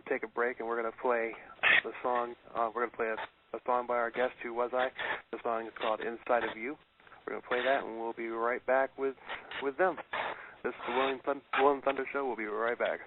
take a break, and we're going to play the song. We're going to play a song by our guest, Who Was I? The song is called Inside of You. We're going to play that, and we'll be right back with them. This is the Will and Thunder Show. We'll be right back.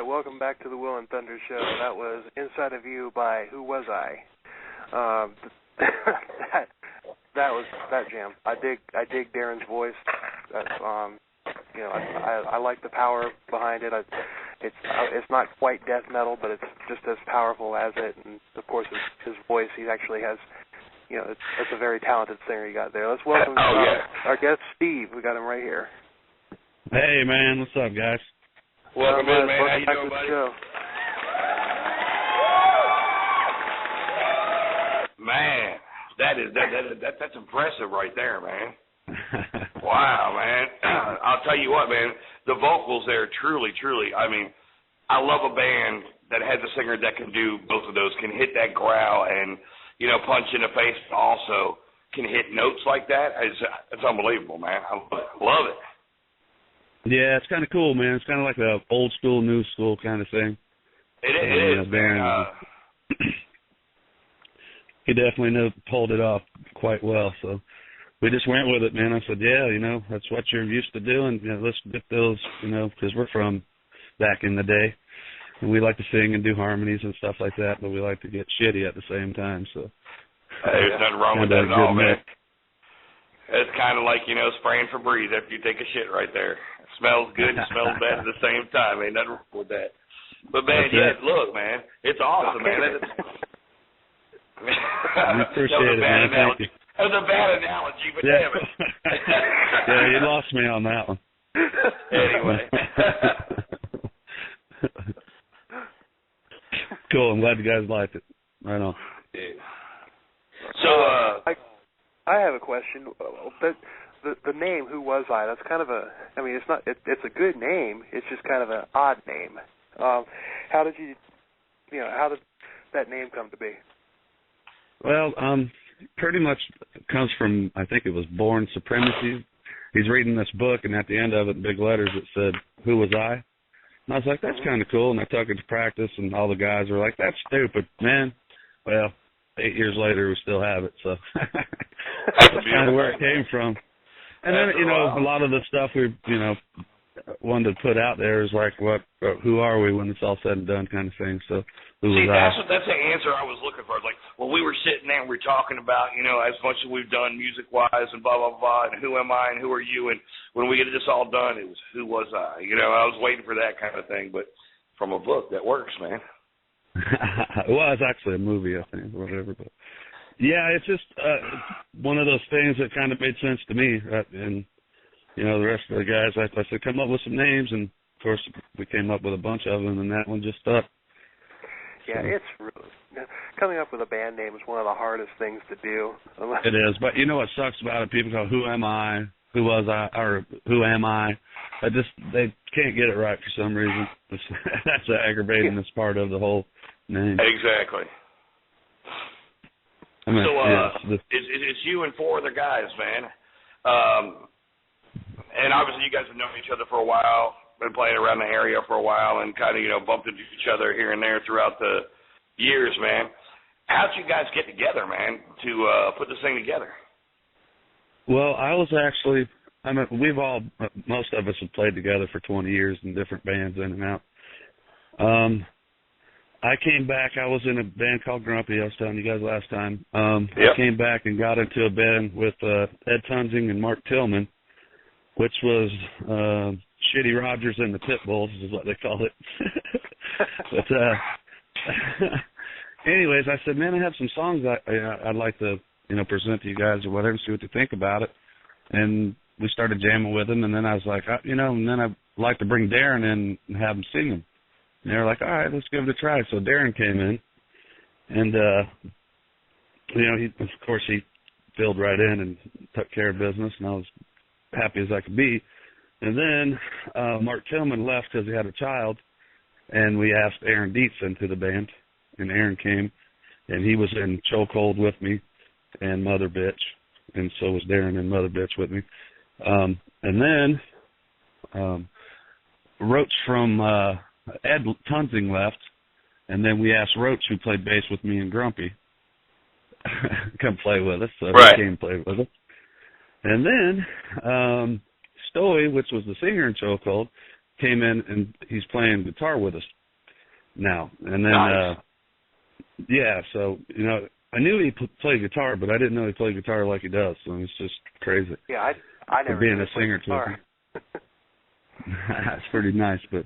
Welcome back to the Will and Thunder Show. That was Inside of You by Who Was I? that jam. I dig Darren's voice. That's I like the power behind it. It's not quite death metal, but it's just as powerful as it. And of course, his voice. He actually has, it's a very talented singer you got there. Let's welcome our guest Steve. We got him right here. Hey man, what's up, guys? Welcome in, man. How you doing, buddy? Man, that's impressive right there, man. Wow, man. I'll tell you what, man. The vocals there, truly. I mean, I love a band that has a singer that can do both of those, can hit that growl and, you know, punch in the face, but also can hit notes like that. It's unbelievable, man. I love it. Yeah, it's kind of cool, man. It's kind of like a old school, new school kind of thing. It is, man. He definitely pulled it off quite well, so we just went with it, man. I said, yeah, you know, that's what you're used to doing. You know, let's get those, you know, because we're from back in the day, and we like to sing and do harmonies and stuff like that, but we like to get shitty at the same time, so. There's nothing wrong with that at all, man. It's kind of like, you know, spraying Febreze after you take a shit right there. It smells good and smells bad at the same time. Ain't nothing wrong with that. But, man, look, man, it's awesome, man. I appreciate it, man. Thank you. That was a bad analogy, but yeah. damn it. Yeah, you lost me on that one. Anyway. Cool. I'm glad you guys liked it. Right on. Yeah. So, I have a question. The name, Who Was I? That's kind of a. I mean, it's not. It's a good name. It's just kind of an odd name. How did how did that name come to be? Well, pretty much comes from, I think it was Born Supremacy. He's reading this book, and at the end of it, in big letters, it said, "Who was I?" And I was like, that's kind of cool. And I took it to practice, and all the guys were like, that's stupid, man. Well, 8 years later, we still have it, so that's kind of where it came from. And then, you know, a lot of the stuff we, you know, wanted to put out there is like, who are we when it's all said and done kind of thing. So, that's the answer I was looking for. Like, when we were sitting there and we were talking about, you know, as much as we've done music-wise and blah, blah, blah, and who am I and who are you, and when we get this all done, it was, who was I? You know, I was waiting for that kind of thing, but from a book, that works, man. Well, it's actually a movie, I think, or whatever. But yeah, it's just one of those things that kind of made sense to me. And, you know, the rest of the guys, I said, come up with some names. And, of course, we came up with a bunch of them, and that one just stuck. Yeah, so. It's really, coming up with a band name is one of the hardest things to do. It is. But you know what sucks about it? People go, who am I? Who was I? Or who am I? They can't get it right for some reason. That's the aggravating part of the whole name. Exactly. I mean, so it's you and four other guys, man. And obviously you guys have known each other for a while, been playing around the area for a while, and kind of, you know, bumped into each other here and there throughout the years, man. How'd you guys get together, man, to put this thing together? Well, most of us have played together for 20 years in different bands in and out. I came back. I was in a band called Grumpy. I was telling you guys last time. Yep. I came back and got into a band with Ed Tunzing and Mark Tillman, which was Shitty Rogers and the Pitbulls is what they called it. But anyways, I said, man, I have some songs I'd like to, you know, present to you guys or whatever, see what you think about it. And we started jamming with them, and then I was like, you know, and then I'd like to bring Darren in and have him sing them. And they were like, all right, let's give it a try. So Darren came in, and, you know, of course, he filled right in and took care of business, and I was happy as I could be. And then Mark Tillman left because he had a child, and we asked Aaron Dietz into the band, and Aaron came, and he was in Chokehold with me and Mother Bitch, and so was Darren in Mother Bitch with me. And then Roach from Ed Tunzing left, and then we asked Roach, who played bass with me and Grumpy, come play with us, so he came and played with us. And then Stoey, which was the singer in Chokehold, came in, and he's playing guitar with us now. And then, yeah, so, you know, I knew he played guitar, but I didn't know he played guitar like he does, so it's just crazy. Yeah, I never being a singer to him. That's pretty nice, but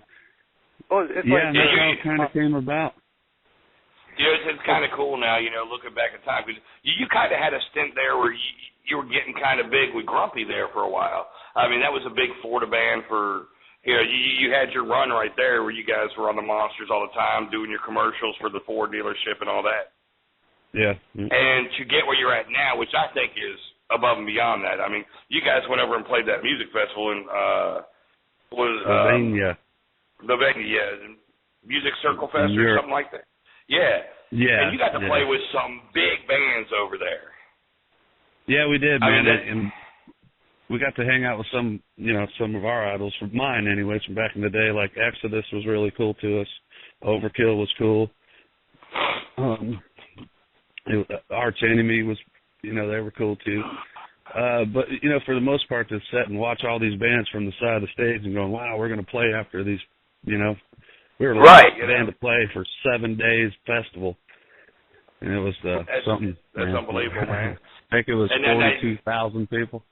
it's yeah, that's how it kind of came about. You know, it's kind of cool now, you know, looking back at time, because you kind of had a stint there where you were getting kind of big with Grumpy there for a while. I mean, that was a big Florida band for, you know, you had your run right there where you guys were on the Monsters all the time, doing your commercials for the Ford dealership and all that. Yeah. And to get where you're at now, which I think is above and beyond that. I mean, you guys went over and played that music festival in Pennsylvania. The venue, yeah. Music Circle Fest or something like that. Yeah. Yeah. And you got to play with some big bands over there. Yeah, we did, man. I mean, and we got to hang out with some of our idols, from mine anyways, from back in the day. Like Exodus was really cool to us. Overkill was cool. Arch Enemy was, they were cool too. But, for the most part, to sit and watch all these bands from the side of the stage and going, wow, we're going to play after these, we were the last band to play for 7 days festival. And it was something. That's unbelievable, man. I think it was 42,000 people.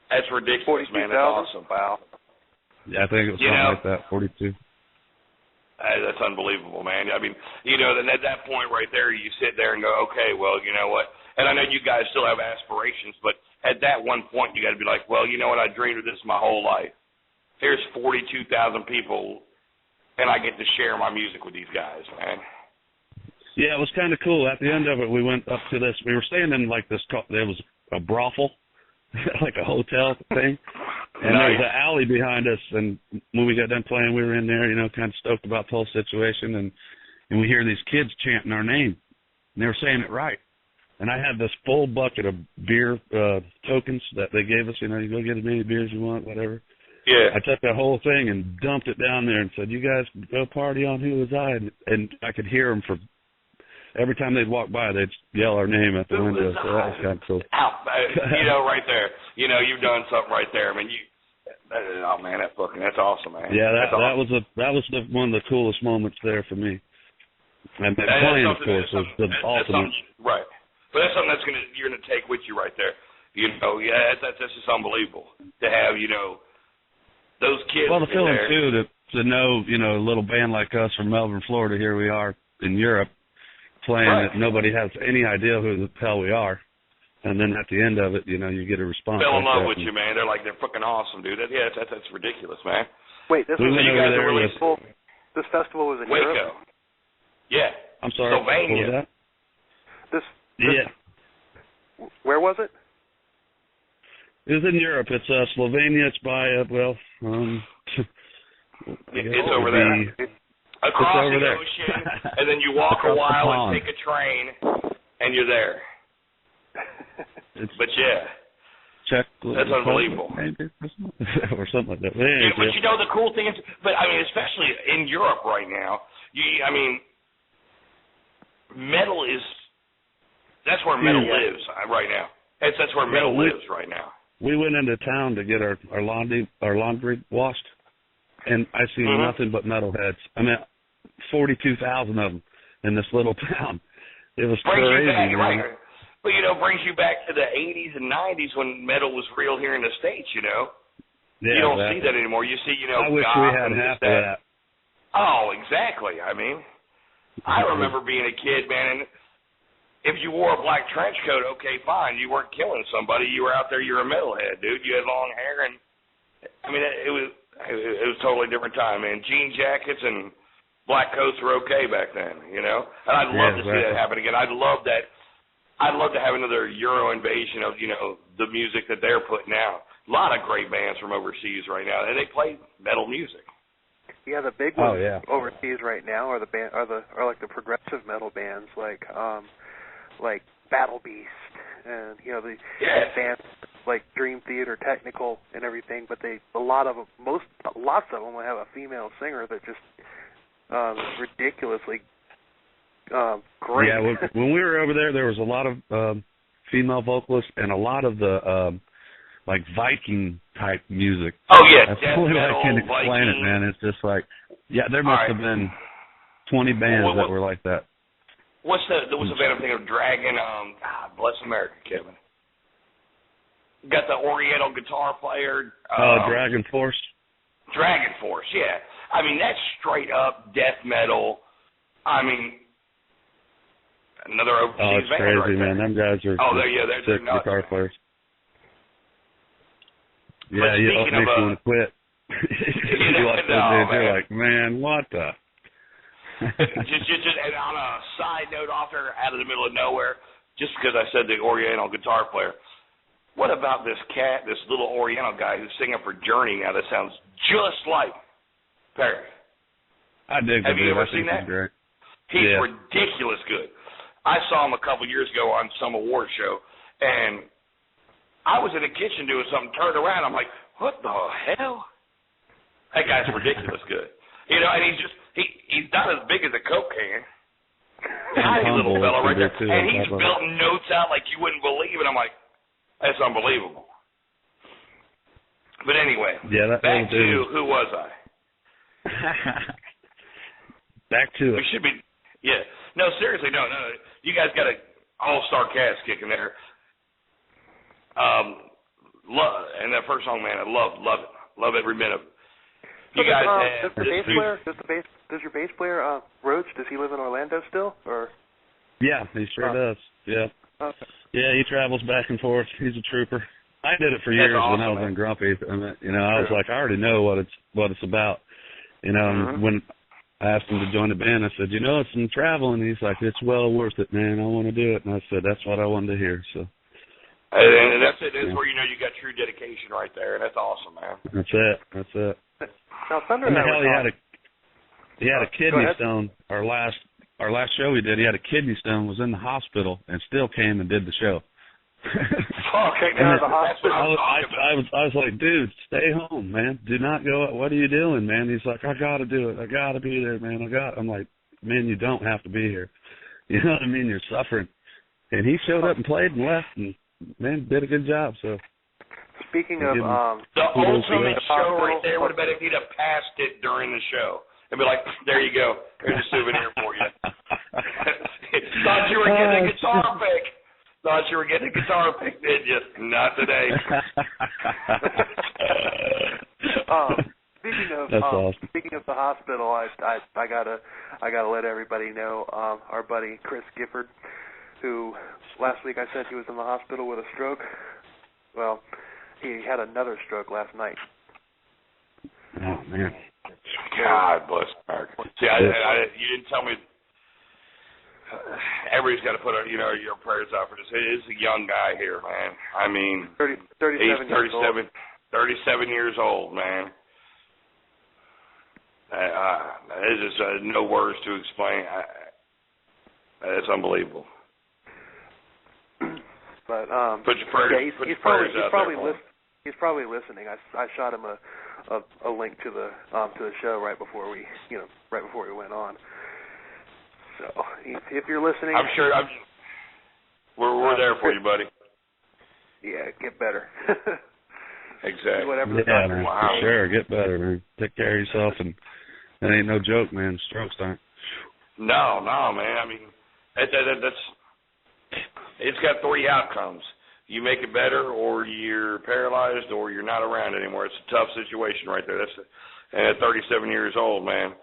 That's ridiculous, man. That's awesome. Wow. Yeah, I think it was something like that, 42. That's unbelievable, man. I mean, at that point right there, you sit there and go, okay, well, you know what? And I know you guys still have aspirations, but at that one point, you got to be like, well, you know what? I dreamed of this my whole life. Here's 42,000 people, and I get to share my music with these guys, man. Yeah, it was kind of cool. At the end of it, we went up to this. We were staying in like this. There was a brothel, like a hotel thing. And there was an alley behind us, and when we got done playing, we were in there, kind of stoked about the whole situation, and we hear these kids chanting our name, and they were saying it right. And I had this full bucket of beer tokens that they gave us, you go get as many beers you want, whatever. Yeah. I took that whole thing and dumped it down there and said, you guys go party on Who Was I? And I could hear them every time they'd walk by, they'd yell our name at the window, so that was kind of cool. Right there. You've done something right there. I mean, oh man, that's awesome, man. Yeah, that awesome. was one of the coolest moments there for me. And then playing, of course, was the ultimate. Right, but that's something you're gonna take with you right there. That's just unbelievable to have those kids. Well, the feeling there. too to know a little band like us from Melbourne, Florida. Here we are in Europe playing that nobody has any idea who the hell we are. And then at the end of it, you get a response. Fell in love with you, man. They're fucking awesome, dude. That's ridiculous, man. Wait, this festival was in Waco. Europe? Yeah. I'm sorry. Sylvania. Where was it? It was in Europe. It's Slovenia. It's by it's over there. Across the ocean, and then you walk a while and take a train, and you're there. But Czech, that's unbelievable. Or something like that. But the cool thing is, especially in Europe right now, metal that's where metal lives right now. That's where metal lives right now. We went into town to get our laundry washed, and I see nothing but metalheads. 42,000 of them in this little town. It was crazy, man. Right. But, brings you back to the 80s and 90s when metal was real here in the States, Yeah, you don't see that anymore. You see, I wish we had half of that. Oh, exactly. I remember being a kid, man, and if you wore a black trench coat, okay, fine. You weren't killing somebody. You were out there. You're a metalhead, dude. You had long hair, and it was totally different time, man. Jean jackets and black coats were okay back then, And I'd love to see that happen again. I'd love that. I'd love to have another Euro invasion of the music that they're putting out. A lot of great bands from overseas right now, and they play metal music. Yeah, the big ones overseas right now are like the progressive metal bands like Battle Beast and the bands like Dream Theater, Technical, and everything. But lots of them will have a female singer that just is ridiculously great. Yeah, when we were over there was a lot of female vocalists and a lot of the like Viking type music. Oh yeah, that's the only way I can explain it, man. It's just there must have been 20 bands that were like that. What's the band I'm thinking of? Dragon. Bless America, Kevin. Got the Oriental guitar player. Dragon Force. Dragon Force, yeah. That's straight up death metal. Another overseas band crazy, right there. Man. Them guys are they're nuts, guitar players. But yeah, you makes you want to quit. You're like, man, what the? just and on a side note, out of the middle of nowhere, just because I said the Oriental guitar player, what about this little Oriental guy who's singing for Journey now that sounds just like Perry? I dig Have the you dude. ever I seen think that? he's great. He's Yeah. ridiculous good. I saw him a couple years ago on some award show, and I was in the kitchen doing something, turned around, I'm like, what the hell? That guy's ridiculous good. You know, and he's not as big as a Coke can. Tiny little fella right there. And he's belting notes out like you wouldn't believe it. I'm like, that's unbelievable. But anyway, back to who was I? Back to it. We should be, yeah. No, seriously, no. You guys got an all-star cast kicking there. And that first song, man, I love every minute of it. You guys does your bass player Roach, does he live in Orlando still, or? Yeah, he sure does. Yeah. Okay. Yeah, he travels back and forth. He's a trooper. I did it for years when I was in Grumpy. I was like, I already know what it's about. And when I asked him to join the band, I said, it's some travel, and he's like, it's well worth it, man. I want to do it. And I said, that's what I wanted to hear. So. And that's it. That's where you know you got true dedication right there. And that's awesome, man. That's it. Now, Thunder and he had a kidney stone. Our last show we did, he had a kidney stone, was in the hospital, and still came and did the show. Okay, now the hospital. I was like, dude, stay home, man. Do not go out. What are you doing, man? He's like, I got to do it. I got to be there, man. I'm like, man, you don't have to be here. You know what I mean? You're suffering. And he showed up and played and left, and, man, did a good job. So. Speaking of the ultimate show right there would have been if he'd have passed it during the show. And be like, there you go. Here's a souvenir for you. Thought you were getting a guitar pick, did you? Not today. Speaking of the hospital, I gotta let everybody know our buddy Chris Gifford, who last week I said he was in the hospital with a stroke. Well, he had another stroke last night. Oh man! God bless America. See, you didn't tell me. Everybody's got to put your prayers out for this. It's a young guy here, man. I mean, 37 years old, man. There's just no words to explain. It's unbelievable. But put your prayers, he's probably listening. I shot him a link to the show right before we went on. So if you're listening, I'm sure we're there for you, buddy. Yeah, get better. Exactly. Whatever. Yeah, man. Wow. For sure, get better, man. Take care of yourself, and that ain't no joke, man. Strokes aren't. No, man. I mean, that's it's got three outcomes. You make it better, or you're paralyzed, or you're not around anymore. It's a tough situation right there. And at 37 years old, man,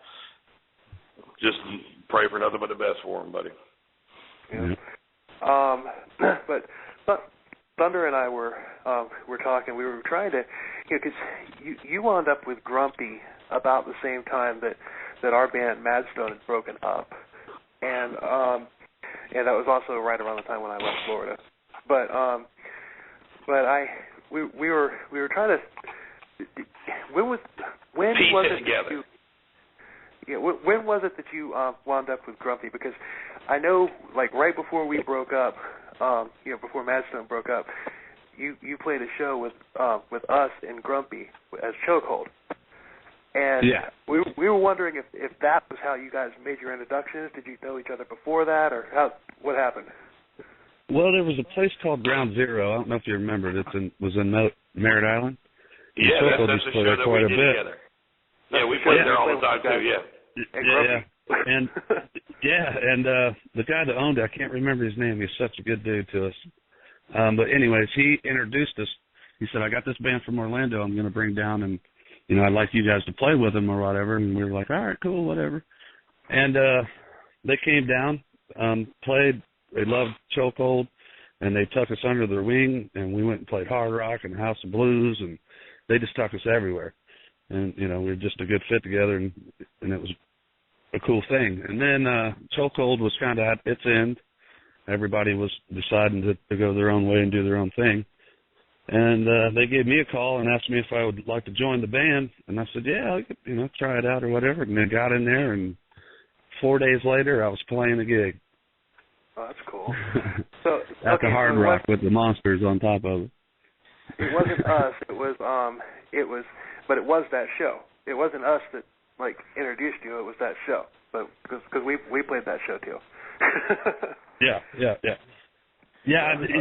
just pray for nothing but the best for him, buddy. Yeah. But Thunder and I were talking. We were trying to, because you wound up with Grumpy about the same time that our band Madstone had broken up, and that was also right around the time when I left Florida. But we were trying to. When was it together. When was it that you wound up with Grumpy? Because I know, like, right before we broke up, before Madstone broke up, you played a show with us and Grumpy as Chokehold. And we were wondering if that was how you guys made your introductions. Did you know each other before that, or what happened? Well, there was a place called Ground Zero. I don't know if you remember it. Was in Merritt Island. Yeah, that's the show that we did together. Yeah, we played there all the time too. Yeah. And the guy that owned it, I can't remember his name. He's such a good dude to us. But anyways, he introduced us. He said, "I got this band from Orlando. I'm going to bring down, and I'd like you guys to play with them or whatever." And we were like, "All right, cool, whatever." And they came down, played. They loved Chokehold, and they took us under their wing, and we went and played hard rock and House of Blues, and they just took us everywhere. And, we were just a good fit together, and it was a cool thing. And then Chokehold was kind of at its end. Everybody was deciding to go their own way and do their own thing. And they gave me a call and asked me if I would like to join the band. And I said, yeah, I could, try it out or whatever. And I got in there, and 4 days later, I was playing a gig. Oh, that's cool. So at the Hard Rock with the Monsters on top of it. It wasn't us. But it was that show. It wasn't us that introduced you. It was that show. But because we played that show too. Yeah,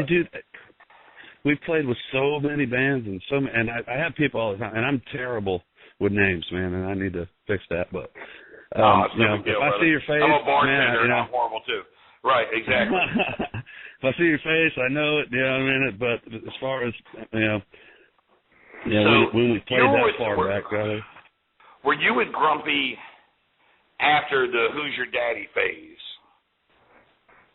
dude. We've played with so many bands and I have people all the time, and I'm terrible with names, man, and I need to fix that. But it's no big deal, if I see your face, I'm a bartender, man, and I'm horrible too. Right, exactly. If I see your face, I know it. But as far as when we played that far back, brother. Were you with Grumpy after the Who's Your Daddy phase?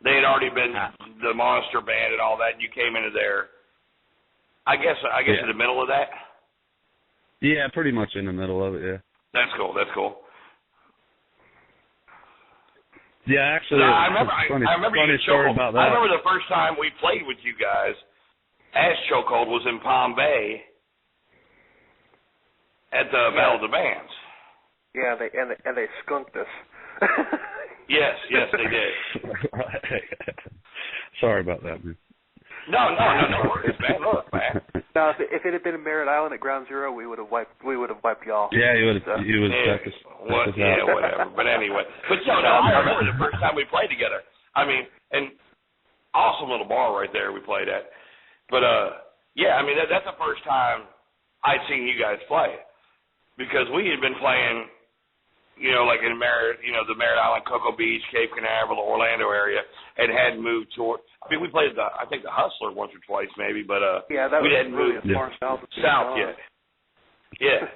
They had already been the Monster Band and all that, and you came into there. I guess in the middle of that. Yeah, pretty much in the middle of it. Yeah. That's cool. Yeah, actually, I remember funny story about that. I remember the first time we played with you guys as Chokehold was in Palm Bay at the Battle of the Bands. Yeah, they skunked us. Yes, they did. Sorry about that, man. No worries, man. Look, man. No, if it had been in Merritt Island at Ground Zero, we would have wiped y'all. Yeah, you would have checked us. Whatever. But anyway, I remember the first time we played together. I mean, and awesome little bar right there we played at. But that's the first time I'd seen you guys play, because we had been playing, like in Merritt, the Merritt Island, Cocoa Beach, Cape Canaveral, Orlando area, and hadn't moved toward. I mean, we played I think the Hustler once or twice maybe, but that we was hadn't really moved far south yet. Yeah,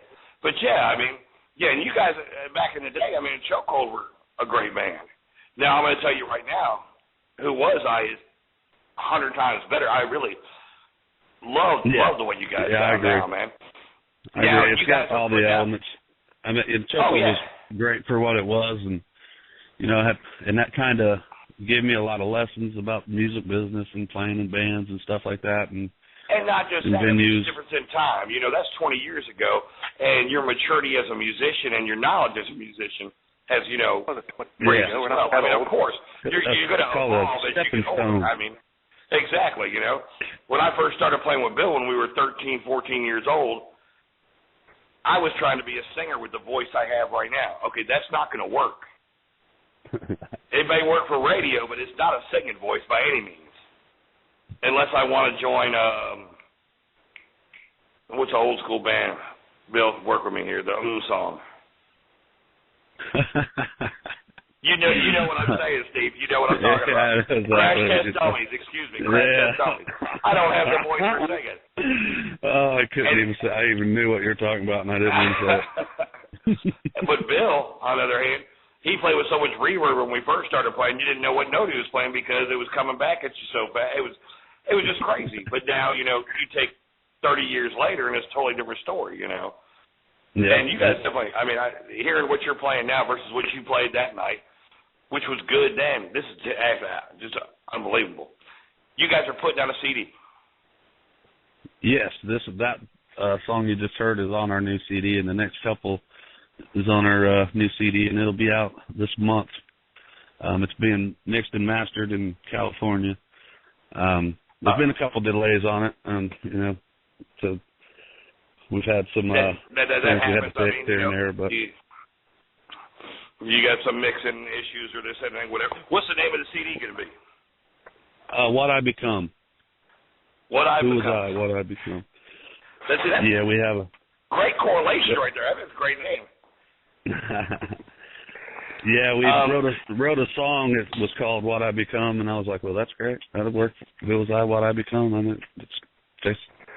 but and you guys back in the day, I mean, Chokehold were a great band. Now I'm going to tell you right now, who was I is 100 times better. I really love the way you guys sound now, man. I agree. It's got all the elements. I mean, Chokehold was great for what it was, and and that kind of gave me a lot of lessons about music business and playing in bands and stuff like that, and not just that, venues. There's a difference in time. That's 20 years ago, and your maturity as a musician and your knowledge as a musician has, of course, you're going to evolve as you get older. I mean, exactly. When I first started playing with Bill when we were 13, 14 years old, I was trying to be a singer with the voice I have right now. Okay, that's not going to work. It may work for radio, but it's not a singing voice by any means. Unless I want to join, what's an old school band? Bill, work with me here, the song. You know what I'm saying, Steve. You know what I'm talking about. Exactly. Crash Test Dummies, excuse me. Crash Test Dummies. I don't have the voice for singing. Oh, I couldn't even say. I even knew what you were talking about, and I didn't even say it. But Bill, on the other hand, he played with so much reverb when we first started playing. You didn't know what note he was playing because it was coming back at you so fast. It was just crazy. But now, you take 30 years later, and it's a totally different story, Yeah. And you guys definitely, I mean, hearing what you're playing now versus what you played that night, which was good then, this is just unbelievable. You guys are putting out a CD. Yes, that song you just heard is on our new CD, and the next couple is on our new CD, and it'll be out this month. It's being mixed and mastered in California. There's been a couple delays on it, so we've had some that things we had to fix here and there, but you got some mixing issues or this and that, whatever. What's the name of the CD going to be? What I Become. What I Who Become. was I? What I Become. That's it. Yeah, we have a great correlation right there. That's a great name. Yeah, we wrote a song that was called What I Become, and I was like, well, that's great. That'll work. If it was What I Become, I mean, it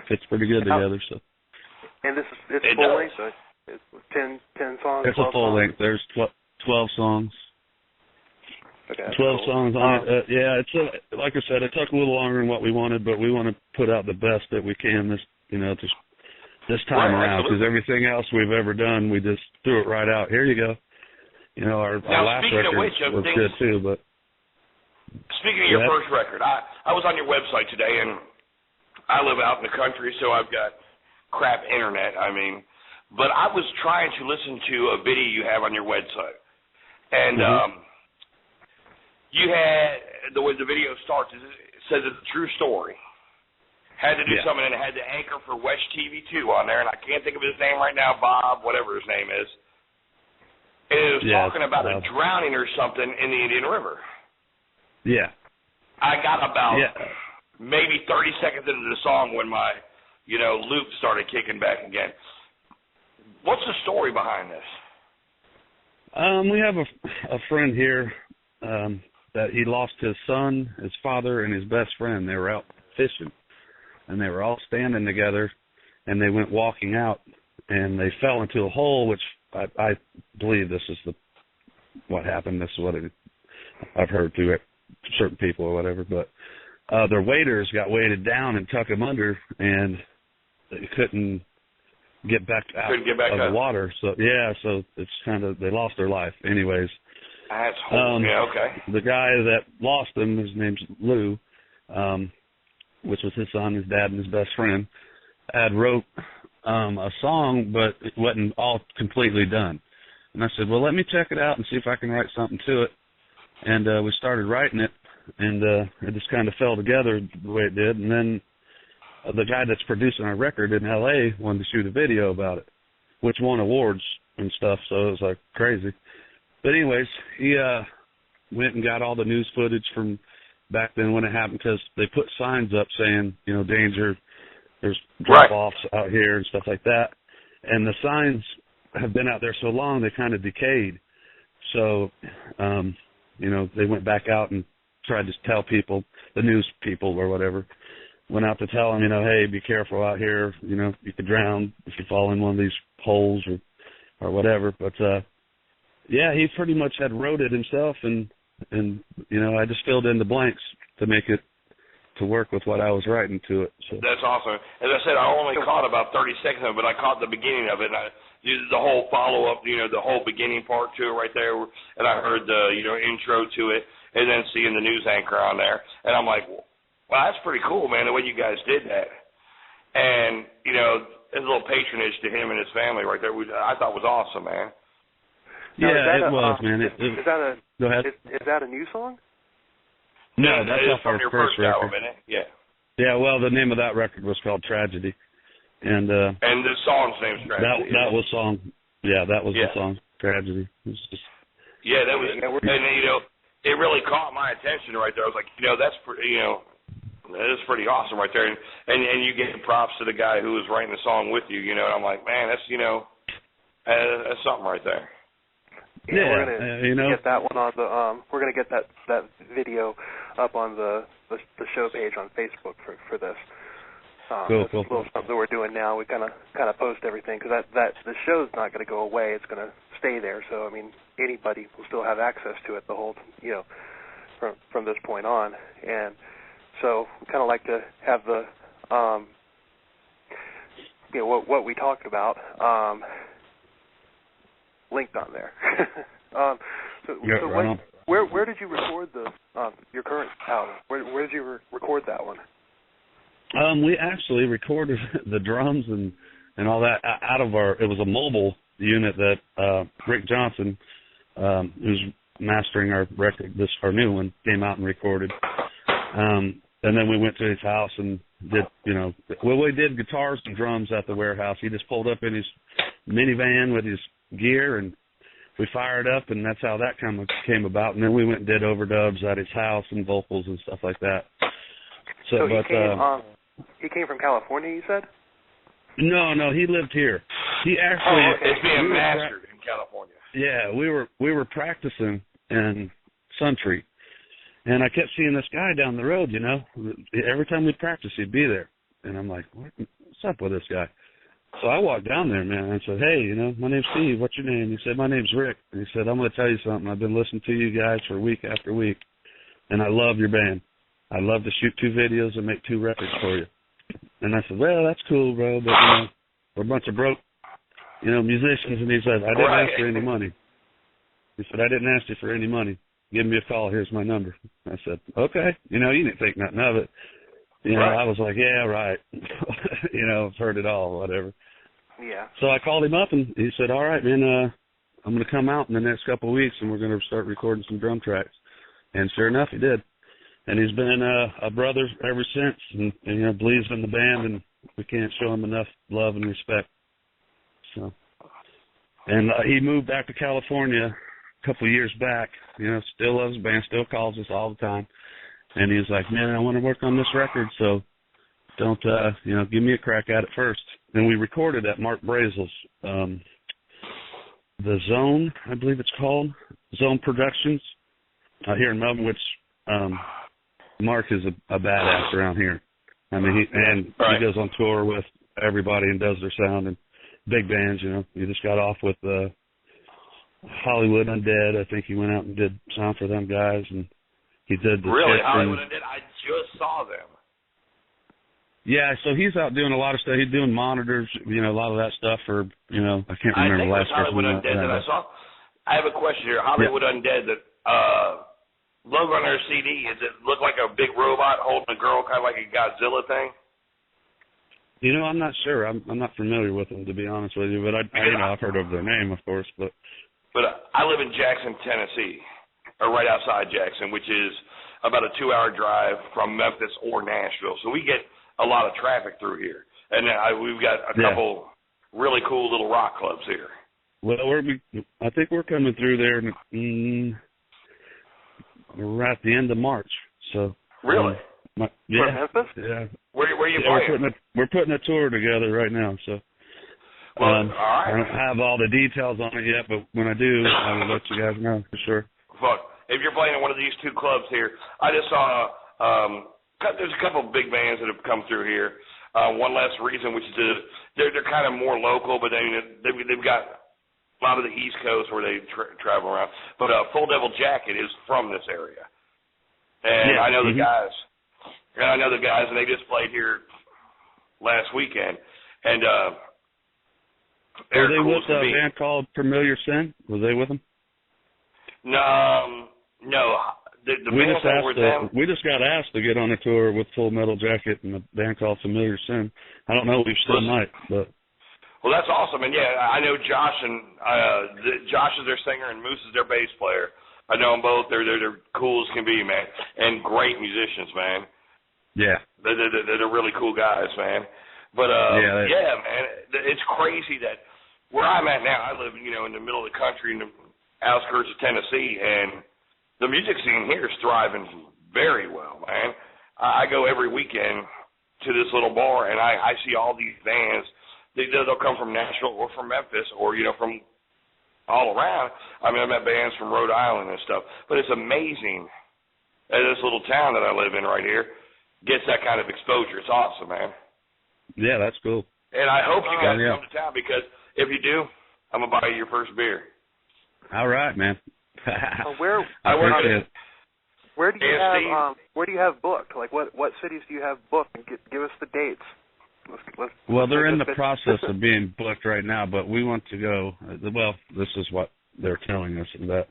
fits pretty good together. So. And it's full length, so it's 10 songs. It's a full length. There's 12 songs. Okay, 12 songs on it. It's like I said, it took a little longer than what we wanted, but we want to put out the best that we can this time around, because everything else we've ever done, we just threw it right out. Here you go. Our last record was good too, but speaking of your first record, I was on your website today, and I live out in the country, so I've got crap internet. I mean, but I was trying to listen to a video you have on your website, and you had the way the video starts. It says it's a true story. Had to do something, and it had the anchor for West TV2 on there, and I can't think of his name right now, Bob, whatever his name is. And it was talking about a drowning or something in the Indian River. Yeah. I got about maybe 30 seconds into the song when my, loop started kicking back again. What's the story behind this? We have a friend here that he lost his son, his father, and his best friend. They were out fishing, and they were all standing together, and they went walking out, and they fell into a hole, which I believe this is what happened. This is what I've heard through it, certain people or whatever, but their waders got weighted down and tuck them under, and they couldn't get back out of the water. So it's kind of, they lost their life. Anyways, that's the guy that lost them, his name's Lou, which was his son, his dad, and his best friend, had wrote a song, but it wasn't all completely done. And I said, well, let me check it out and see if I can write something to it. And we started writing it, and it just kind of fell together the way it did. And then the guy that's producing our record in L.A. wanted to shoot a video about it, which won awards and stuff, so it was like crazy. But anyways, he went and got all the news footage from back then when it happened, because they put signs up saying, danger, there's drop-offs out here and stuff like that. And the signs have been out there so long, they kind of decayed. So, they went back out and tried to tell people, the news people or whatever, went out to tell them, hey, be careful out here. You could drown if you fall in one of these holes or whatever. But, he pretty much had wrote it himself, and I just filled in the blanks to make it to work with what I was writing to it. So. That's awesome. As I said, I only caught about 30 seconds of it, but I caught the beginning of it. And the whole follow-up, the whole beginning part to it right there, and I heard the, intro to it, and then seeing the news anchor on there. And I'm like, well, that's pretty cool, man, the way you guys did that. And, there's a little patronage to him and his family right there, which I thought was awesome, man. Now, it was, man. Go ahead. Is that a new song? No, that's off our your first record. album, isn't it? Yeah. Yeah, well, the name of that record was called Tragedy. And the song's name's Tragedy. That was song. Yeah, that was the song, Tragedy. It was just, that was, and it really caught my attention right there. I was like, that's pretty, that is pretty awesome right there. And you get props to the guy who was writing the song with you, and I'm like, man, that's, that's something right there. We're gonna get that one on the. We're gonna get that video up on the show page on Facebook for this. Cool. It's a little something that we're doing now. We kind of post everything, because that the show's not going to go away. It's going to stay there. So anybody will still have access to it the whole from this point on. And so we kind of like to have the what we talked about. Linked on there. Where did you record your current album? Where did you record that one? We actually recorded the drums and all that out of it was a mobile unit that Rick Johnson, who's mastering our record, our new one, came out and recorded. And then we went to his house and did, we did guitars and drums at the warehouse. He just pulled up in his minivan with his gear, and we fired up, and that's how that kind of came about. And then we went and did overdubs at his house and vocals and stuff like that. So he came from California, you said? No, he lived here. He actually it's being mastered in California. Yeah, we were practicing in Suntree, and I kept seeing this guy down the road. Every time we practice, he'd be there, and I'm like, what's up with this guy? So I walked down there, man, and said, hey, my name's Steve. What's your name? He said, my name's Rick. And he said, I'm going to tell you something. I've been listening to you guys for week after week, and I love your band. I'd love to shoot 2 videos and make 2 records for you. And I said, well, that's cool, bro, but, we're a bunch of broke, musicians. And he said, I didn't ask for any money. He said, I didn't ask you for any money. Give me a call. Here's my number. I said, okay. You didn't think nothing of it. I was like, yeah, right. I've heard it all, whatever. Yeah. So I called him up, and he said, all right, man, I'm going to come out in the next couple of weeks, and we're going to start recording some drum tracks. And sure enough, he did. And he's been a brother ever since, and believes in the band, and we can't show him enough love and respect. So, and he moved back to California a couple of years back. Still loves the band, still calls us all the time. And he was like, man, I want to work on this record, so don't, give me a crack at it first. And we recorded at Mark Brazel's, The Zone, I believe it's called, Zone Productions, here in Melbourne, which Mark is a badass around here. I mean, he goes on tour with everybody and does their sound and big bands, He just got off with Hollywood Undead. I think he went out and did sound for them guys, and he did the Really? Hollywood Undead? I just saw them. Yeah, so he's out doing a lot of stuff. He's doing monitors, a lot of that stuff for, I can't remember the last person. Hollywood Undead that I saw. I have a question here. Hollywood Undead, that logo on their CD, does it look like a big robot holding a girl, kind of like a Godzilla thing? I'm not sure. I'm not familiar with them, to be honest with you, but I've heard of their name, of course. But I live in Jackson, Tennessee, or right outside Jackson, which is about a 2-hour drive from Memphis or Nashville. So we get a lot of traffic through here. And we've got a couple really cool little rock clubs here. Well, I think we're coming through there right at the end of March. So really? Memphis? Yeah. Where are you playing? We're putting a tour together right now. So all right. I don't have all the details on it yet, but when I do, I will let you guys know for sure. Fuck. If you're playing in one of these two clubs here, I just saw there's a couple of big bands that have come through here. One Less Reason, which is they're kind of more local, but they've got a lot of the East Coast where they travel around. But Full Devil Jacket is from this area, and I know the guys. And I know the guys, and they just played here last weekend. And were they with a band called Familiar Sin? Were they with them? No. We just got asked to get on a tour with Full Metal Jacket and a band called Familiar Sin. I don't know if we still might, but. Well, that's awesome, and I know Josh and Josh is their singer and Moose is their bass player. I know them both. They're cool as can be, man, and great musicians, man. Yeah. They're really cool guys, man. But man, it's crazy that where I'm at now, I live, in the middle of the country in the outskirts of Tennessee, and the music scene here is thriving very well, man. I go every weekend to this little bar, and I see all these bands. They'll come from Nashville or from Memphis or, from all around. I mean, I've met bands from Rhode Island and stuff. But it's amazing that this little town that I live in right here gets that kind of exposure. It's awesome, man. Yeah, that's cool. And I hope you guys come to town, because if you do, I'm going to buy you your first beer. All right, man. Where do you have booked? Like, what cities do you have booked? And give us the dates. Well, they're in the process of being booked right now, but we want to go. Well, this is what they're telling us, that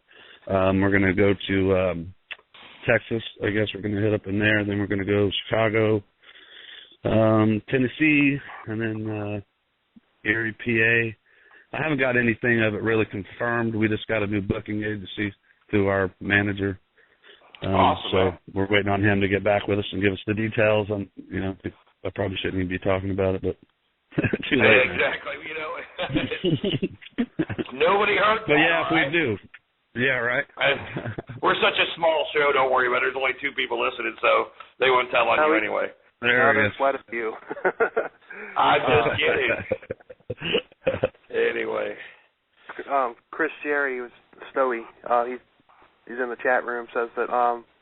we're going to go to Texas. I guess we're going to hit up in there. Then we're going to go Chicago, Tennessee, and then Erie, PA. I haven't got anything of it really confirmed. We just got a new booking agency through our manager. Awesome, so man. we're waiting on him to get back with us and give us the details. On, I probably shouldn't even be talking about it, but too late. Exactly. Nobody heard that. But yeah, if we do. Yeah, right. We're such a small show, don't worry about it. There's only 2 people listening, so they won't tell on you anyway. There's quite a few. I'm just kidding. Anyway. Chris Jerry was Snowy. He's in the chat room. Says that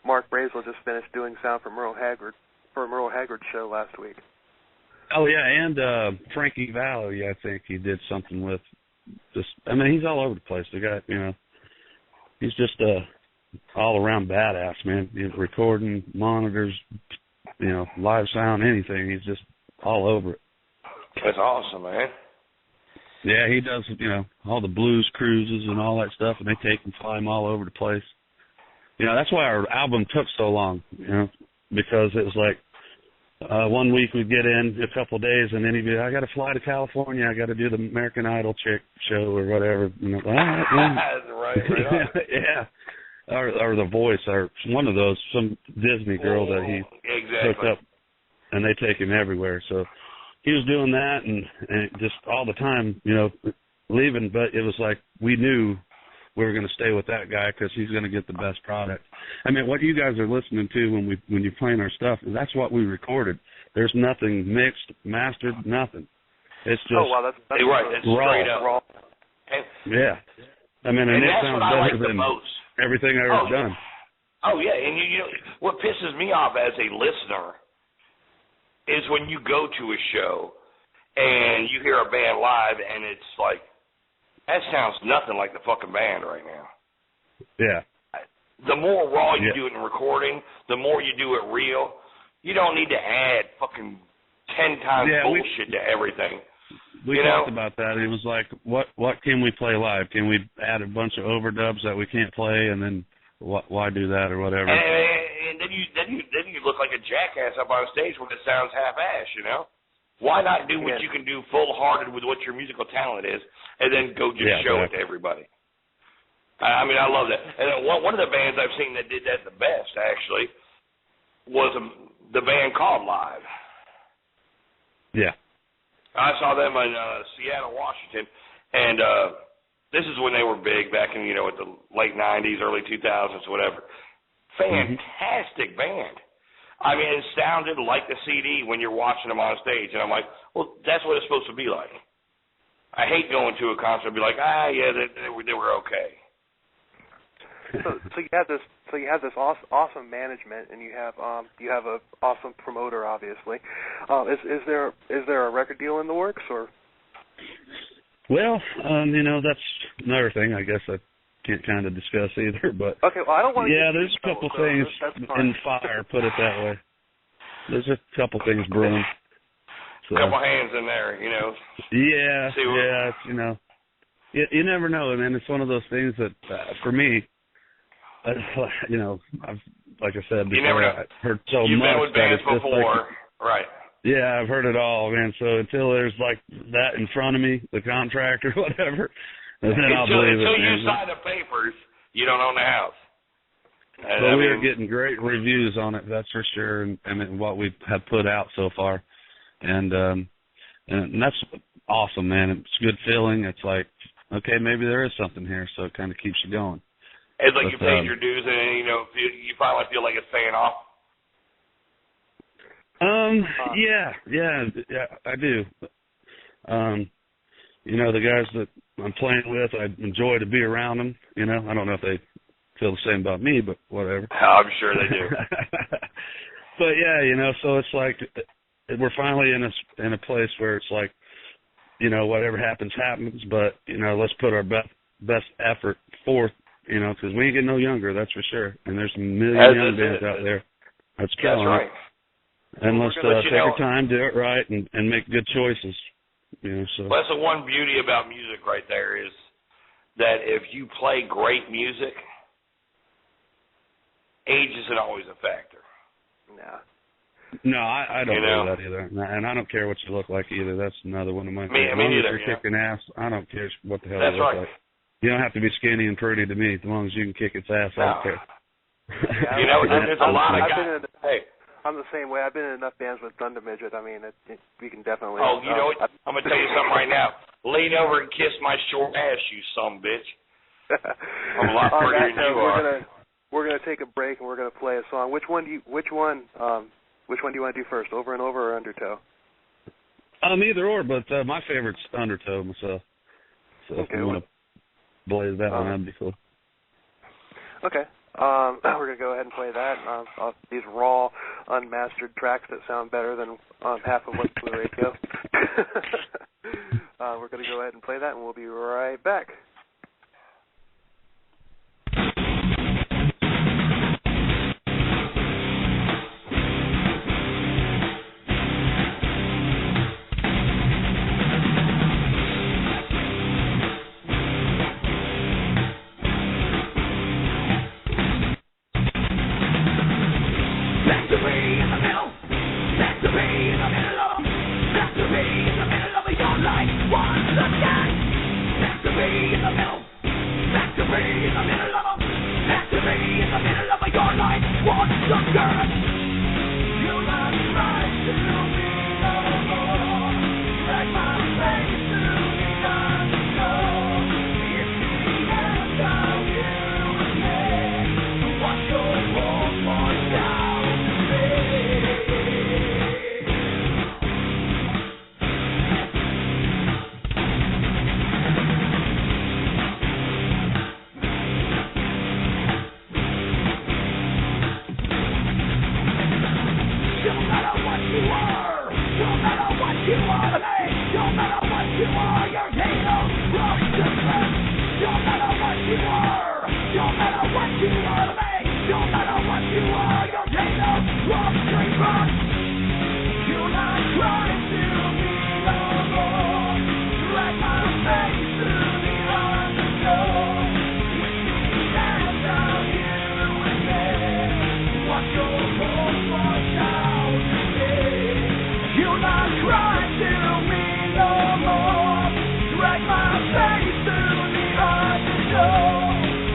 Mark Brazel just finished doing sound for Merle Haggard's show last week. Oh yeah, and Frankie Valli, I think he did something with. He's all over the place. The guy, he's just a all-around badass, man. He's recording, monitors, live sound, anything. He's just all over it. That's awesome, man. Yeah, he does, all the blues cruises and all that stuff, and they take and fly him all over the place. That's why our album took so long, because it was like one week we'd get in a couple of days, and then he'd be, I got to fly to California. I got to do the American Idol chick show or whatever. You know, all right, yeah. right. Yeah. Or The Voice, or one of those, some Disney girl that he hooked up, and they take him everywhere. So he was doing that, and just all the time, you know, leaving. But it was like we knew we were going to stay with that guy because he's going to get the best product. I mean, what you guys are listening to when you're playing our stuff, that's what we recorded. There's nothing mixed, mastered, nothing. It's just that's right. It's straight up raw. Yeah, I mean, and it sounds better than everything I've ever done. Oh yeah, and you know what pisses me off as a listener is when you go to a show and you hear a band live and it's like, that sounds nothing like the fucking band right now. Yeah. The more raw you do it in recording, the more you do it real. You don't need to add fucking 10 times bullshit to everything. We talked about that. It was like, what can we play live? Can we add a bunch of overdubs that we can't play, and then why do that or whatever? And then you look like a jackass up on stage when it sounds half-ass, you know? Why not do what you can do full-hearted with what your musical talent is, and then go just show it to everybody? I mean, I love that. And one of the bands I've seen that did that the best, actually, was the band called Live. Yeah. I saw them in Seattle, Washington, and this is when they were big back in, you know, at the late 90s, early 2000s, whatever. Fantastic band. I mean, it sounded like the CD when you're watching them on stage, and I'm like, well, that's what it's supposed to be like. I hate going to a concert and be like, they were okay. So you have this awesome management, and you have a awesome promoter, obviously. Is there a record deal in the works, or? Well, you know, that's another thing. I guess I can't kind of discuss either, but okay. Well, I don't want to. Yeah, there's a couple things in fire. Put it that way. There's a couple things brewing. So. A couple hands in there, you know. Yeah, it's, you know, you never know, man. It's one of those things that for me. You know, like I said before, I've heard so You've much been with that bands it's before, right? Yeah, I've heard it all, man. So until there's like that in front of me, the contract or whatever, then I'll believe it. Until you sign the papers, you don't own the house. But we are getting great reviews on it, that's for sure, and what we have put out so far, and that's awesome, man. It's a good feeling. It's like, okay, maybe there is something here, so it kind of keeps you going. It's like you paid your dues, and you know, you finally feel like it's paying off. Yeah, I do. You know, the guys that I'm playing with, I enjoy to be around them. You know, I don't know if they feel the same about me, but whatever. I'm sure they do. But yeah, you know, so it's like we're finally in a place where it's like, you know, whatever happens, but you know, let's put our best effort forth. You know, because we ain't getting no younger, that's for sure. And there's a million young bands out there. That's right. And let's take our time, do it right, and make good choices. You know, so. Well, that's the one beauty about music right there is that if you play great music, age isn't always a factor. Yeah. No, I don't do that either. And I don't care what you look like either. That's another one of my things. As long as you're kicking ass, I don't care what the hell you look like. You don't have to be skinny and pretty to me. As long as you can kick its ass, I don't care. Yeah, you know, there's a lot of guys. I'm the same way. I've been in enough bands with Thunder Midget. I mean, we can definitely. Oh, you know what? I'm going to tell you something right now. Lean over and kiss my short ass, you sumbitch. I'm a lot prettier than you are. We're gonna take a break and we're gonna play a song. Which one do you want to do first? Over and Over or Undertow? Either or, but my favorite's Undertow myself. So if you want to blaze that one, that'd be cool. Okay. We're going to go ahead and play that. These raw, unmastered tracks that sound better than half of what's on the radio. We're going to go ahead and play that, and we'll be right back. Back the way in the middle. Back to be in the middle of, back to be in the middle of your life once again. Back to be in the middle, back to be in the middle of, back to be in the middle of your life once again. You must rise to be no more, drag my face to the unknown. It's the end of you and me. What your world was down to be. No matter what you are, no matter what you are to me, no matter what you are, you're hero from the left. No matter what you are, no matter what you are to me, no matter what you are, you're hero from the left. You're not trying to be no more, drag my face to the unknown. It's the end of you and me. What your home was down to be. You're not crying to me no more, drag my face to the unknown.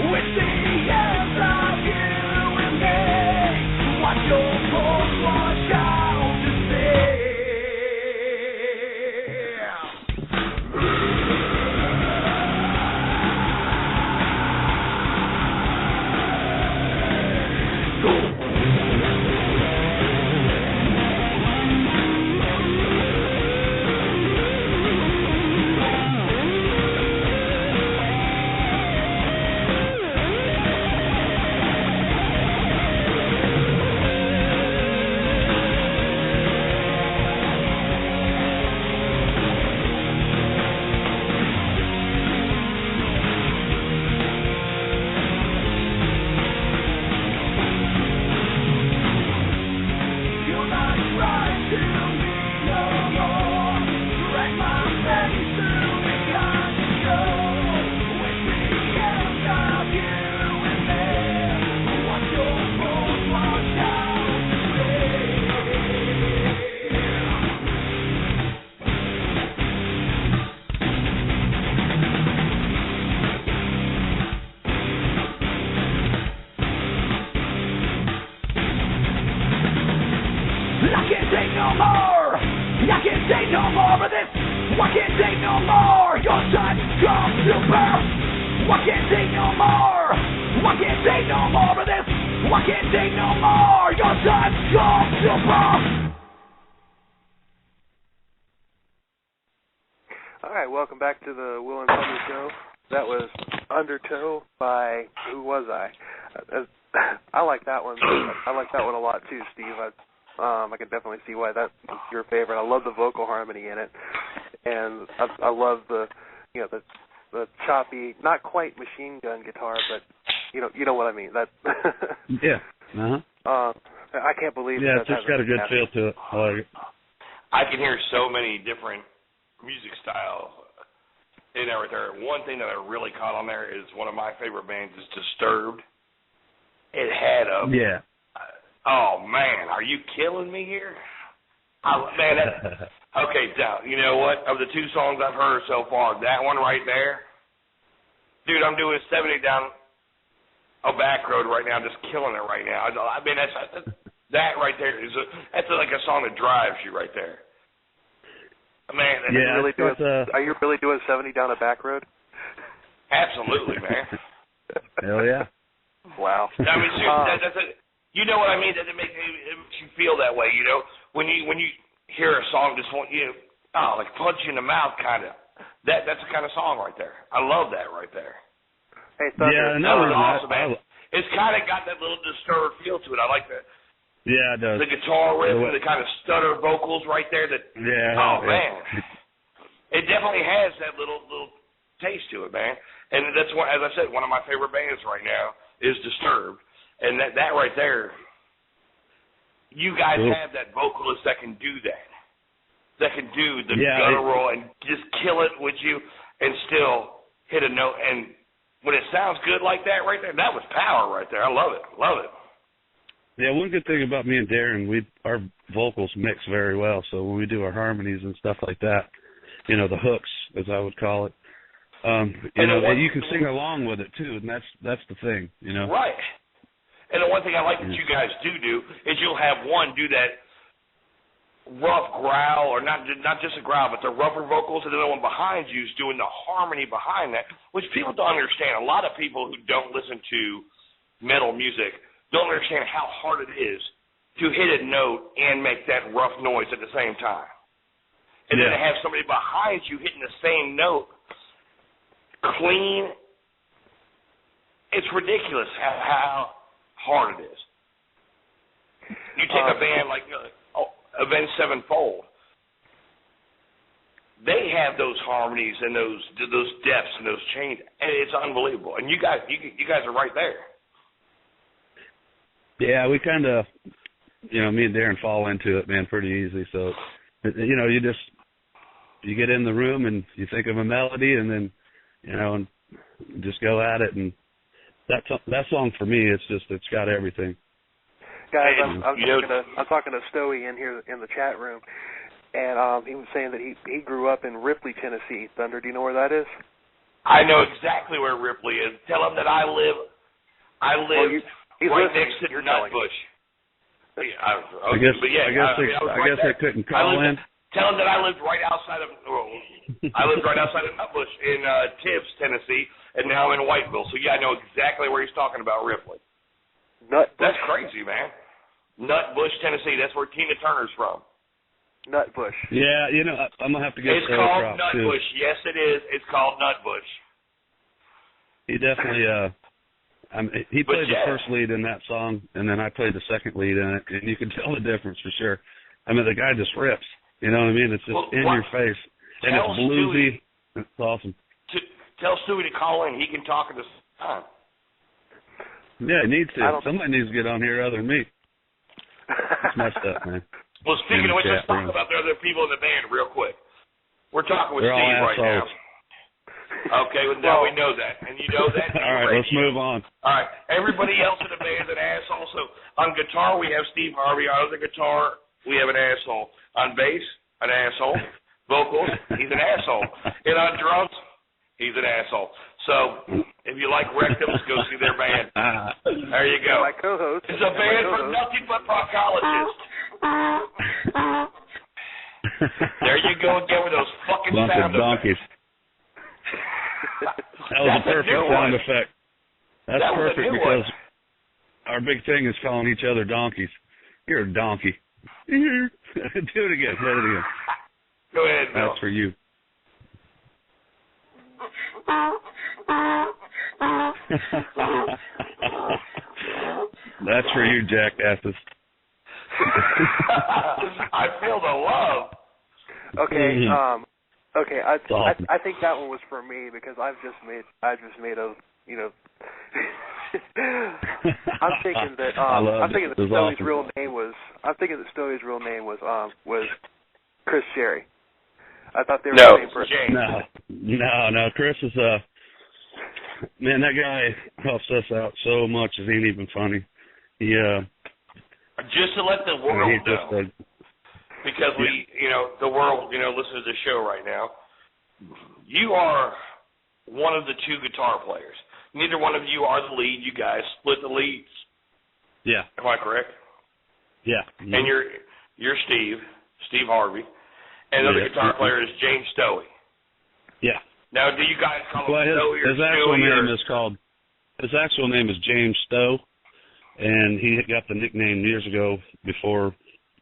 It's the end of you and me. What your home was down to be. I can't take no more of this. I can't take no more. Your time comes to burst. I can't take no more. I can't take no more of this. I can't take no more. Your time comes to burst. All right, welcome back to the Will and Thunder Show. That was Undertow by Who Was I? I like that one. I like that one a lot too, Steve. I can definitely see why that's your favorite. I love the vocal harmony in it, and I love the choppy, not quite machine gun guitar, but you know what I mean. That yeah. I can't believe. Yeah, it's just got a good feel to it. I like it. I can hear so many different music styles in there right there. One thing that I really caught on there is one of my favorite bands is Disturbed. It had a oh man, are you killing me here? Okay, now you know what? Of the two songs I've heard so far, that one right there, dude, I'm doing 70 down a back road right now, just killing it right now. I mean, that right there is that's like a song that drives you right there. Man, yeah, are you really doing 70 down a back road? Absolutely, man. Hell yeah. Wow. I mean, seriously, you know what I mean? That it makes you feel that way, you know? When you hear a song just want you, like punch you in the mouth, kind of. That's the kind of song right there. I love that right there. Hey, Thunder. Yeah, that was awesome, man. It's kind of got that little Disturbed feel to it. I like that. Yeah, it does. The guitar riff and the kind of stutter vocals right there. Oh, man. It definitely has that little taste to it, man. And that's what, as I said, one of my favorite bands right now is Disturbed. And that right there, you guys have that vocalist that can do that. That can do the guttural and just kill it with you and still hit a note. And when it sounds good like that right there, that was power right there. I love it. Love it. Yeah, one good thing about me and Darren, our vocals mix very well. So when we do our harmonies and stuff like that, you know, the hooks, as I would call it, you know, and you can sing along with it too, and that's the thing, you know. Right. And the one thing I like that you guys do is you'll have one do that rough growl, or not just a growl, but the rougher vocals, and then the one behind you is doing the harmony behind that, which people don't understand. A lot of people who don't listen to metal music don't understand how hard it is to hit a note and make that rough noise at the same time. And then to have somebody behind you hitting the same note clean, it's ridiculous how hard it is. You take a band like Avenged Sevenfold, they have those harmonies and those depths and those changes, and it's unbelievable. And you guys are right there. Yeah, we kind of, you know, me and Darren fall into it, man, pretty easy. So, you know, you get in the room and you think of a melody, and then, you know, and just go at it. And that song for me, it's got everything. Guys, I'm talking to Stoey in here in the chat room, and he was saying that he grew up in Ripley, Tennessee. Thunder, do you know where that is? I know exactly where Ripley is. Tell him that I live right next to Nutbush. I guess they couldn't call in. Tell him that I lived right outside of Nutbush in Tibbs, Tennessee, and now I'm in Whiteville. So yeah, I know exactly where he's talking about Ripley. Nutbush. That's crazy, man. Nutbush, Tennessee. That's where Tina Turner's from. Nutbush. Yeah, you know, I'm gonna have to get. It's called Nutbush. Too. Yes, it is. It's called Nutbush. He definitely. He played the first lead in that song, and then I played the second lead in it, and you can tell the difference for sure. I mean, the guy just rips. You know what I mean? It's just in your face, and it's bluesy. It's awesome. Tell Stewie to call in. He can talk at the time. Yeah, he needs to. Somebody needs to get on here other than me. It's messed up, man. Well, speaking of which, let's talk about the other people in the band real quick. We're talking with Steve right now. Okay, well, now we know that. And you know that. All right, let's move on. All right. Everybody else in the band is an asshole. So on guitar, we have Steve Harvey. On the guitar, we have an asshole. On bass, an asshole. Vocals, he's an asshole. And on drums, he's an asshole. So if you like rectums, go see their band. There you go. My co-host. It's a band for nothing but proctologists. There you go again with those fucking sound donkeys. That was a perfect sound effect. That's perfect because our big thing is calling each other donkeys. You're a donkey. Do it again. Say it again. Go ahead, Bill. That's for you. That's for you, jackasses. I feel the love. Okay, okay. I think that one was for me because I just made a, you know. I'm thinking that Stowie's real name was Chris Sherry. I thought they were the same person. No. Chris is man, that guy helps us out so much. It ain't even funny. He just to let the world know, because the world, listens to the show right now. You are one of the two guitar players. Neither one of you are the lead. You guys split the leads. Yeah. Am I correct? Yeah. And you're Steve Harvey, and the other guitar player is James Stowe. Yeah. Now, do you guys call him Stowe or his actual name is James Stowe, and he got the nickname years ago before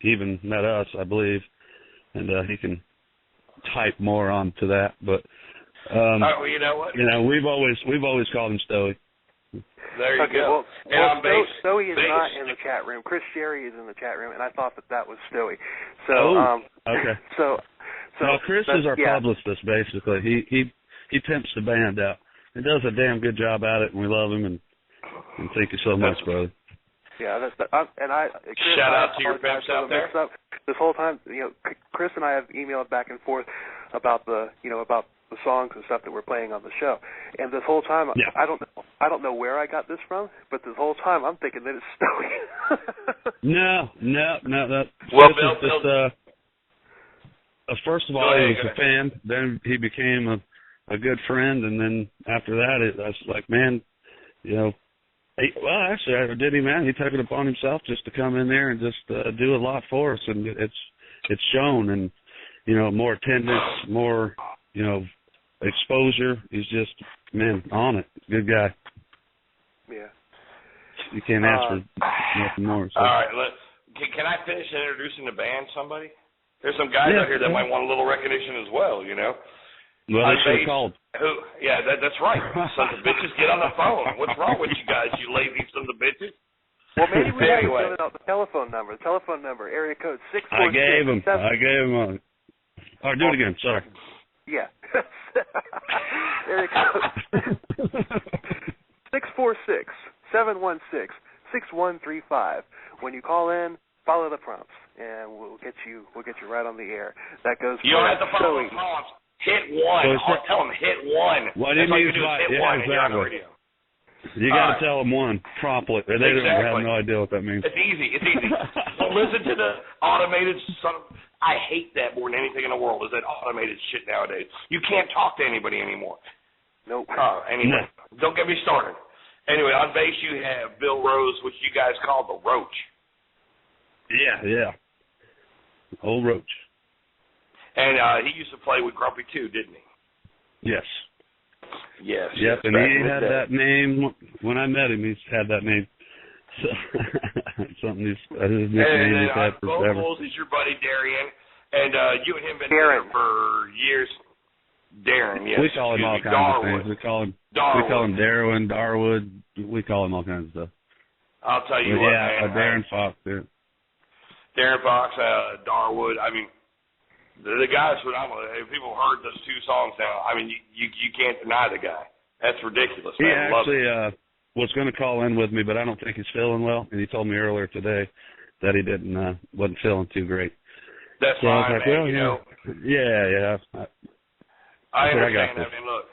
he even met us, I believe, and he can type more onto that. But you know what? We've always called him Stowe. There you go. Well, Stowe is not in the chat room. Chris Sherry is in the chat room, and I thought that was Stowe. So, okay. So Chris is our publicist, basically. He pimps the band out. He does a damn good job at it, and we love him, and thank you so much, brother. Yeah, Chris, shout out to your pimps out there. This whole time, Chris and I have emailed back and forth about the songs and stuff that we're playing on the show. And this whole time, yeah. I don't know where I got this from, but this whole time I'm thinking that it's Stewie. No. Well, Bill, first of all, he was a fan. Then he became a good friend, and then after that, I was like, man, actually, did he, man? He took it upon himself just to come in there and just do a lot for us, and it's shown, and more attendance, more exposure. He's just, man, on it. Good guy. Yeah. You can't ask for nothing more. So. All right, can I finish introducing the band? Somebody? There's some guys out here that might want a little recognition as well. Well, they should have called. Yeah, that's right. Sons of bitches, get on the phone. What's wrong with you guys, you lazy sons of bitches? Well, maybe we have to fill out the telephone number. Area code 646. I gave him. All right, do it again. Sorry. Yeah. Area code 646-716-6135. When you call in, follow the prompts, and we'll get you right on the air. That goes. You don't have to follow the prompts. Hit one. So Tell them hit one. What do you mean? Hit one, and you're on the radio. You got to tell them one promptly. They don't have no idea what that means. It's easy. Well, listen to the automated I hate that more than anything in the world is that automated shit nowadays. You can't talk to anybody anymore. Nope. Anyway, Don't get me started. Anyway, on bass you have Bill Rose, which you guys call the Roach. Yeah. Old Roach. And he used to play with Grumpy too, didn't he? Yes. Yes. Yep, and he had that name. When I met him, he's had that name. So, something his nickname he's had forever. Vocals is your buddy Darian, and you and him been Darren. together for years. Darren, yes. We call him all kinds of things. We call him Darwin, Darwood. We call him all kinds of stuff. I'll tell you what, man. Darren Fox, dude. Darren Fox, Darwood. I mean, the guy's phenomenal. If people heard those two songs now, I mean, you can't deny the guy. That's ridiculous. He actually was going to call in with me, but I don't think he's feeling well. And he told me earlier today that he wasn't feeling too great. That's so fine, I was like, man. Yeah. I understand that. I mean, look,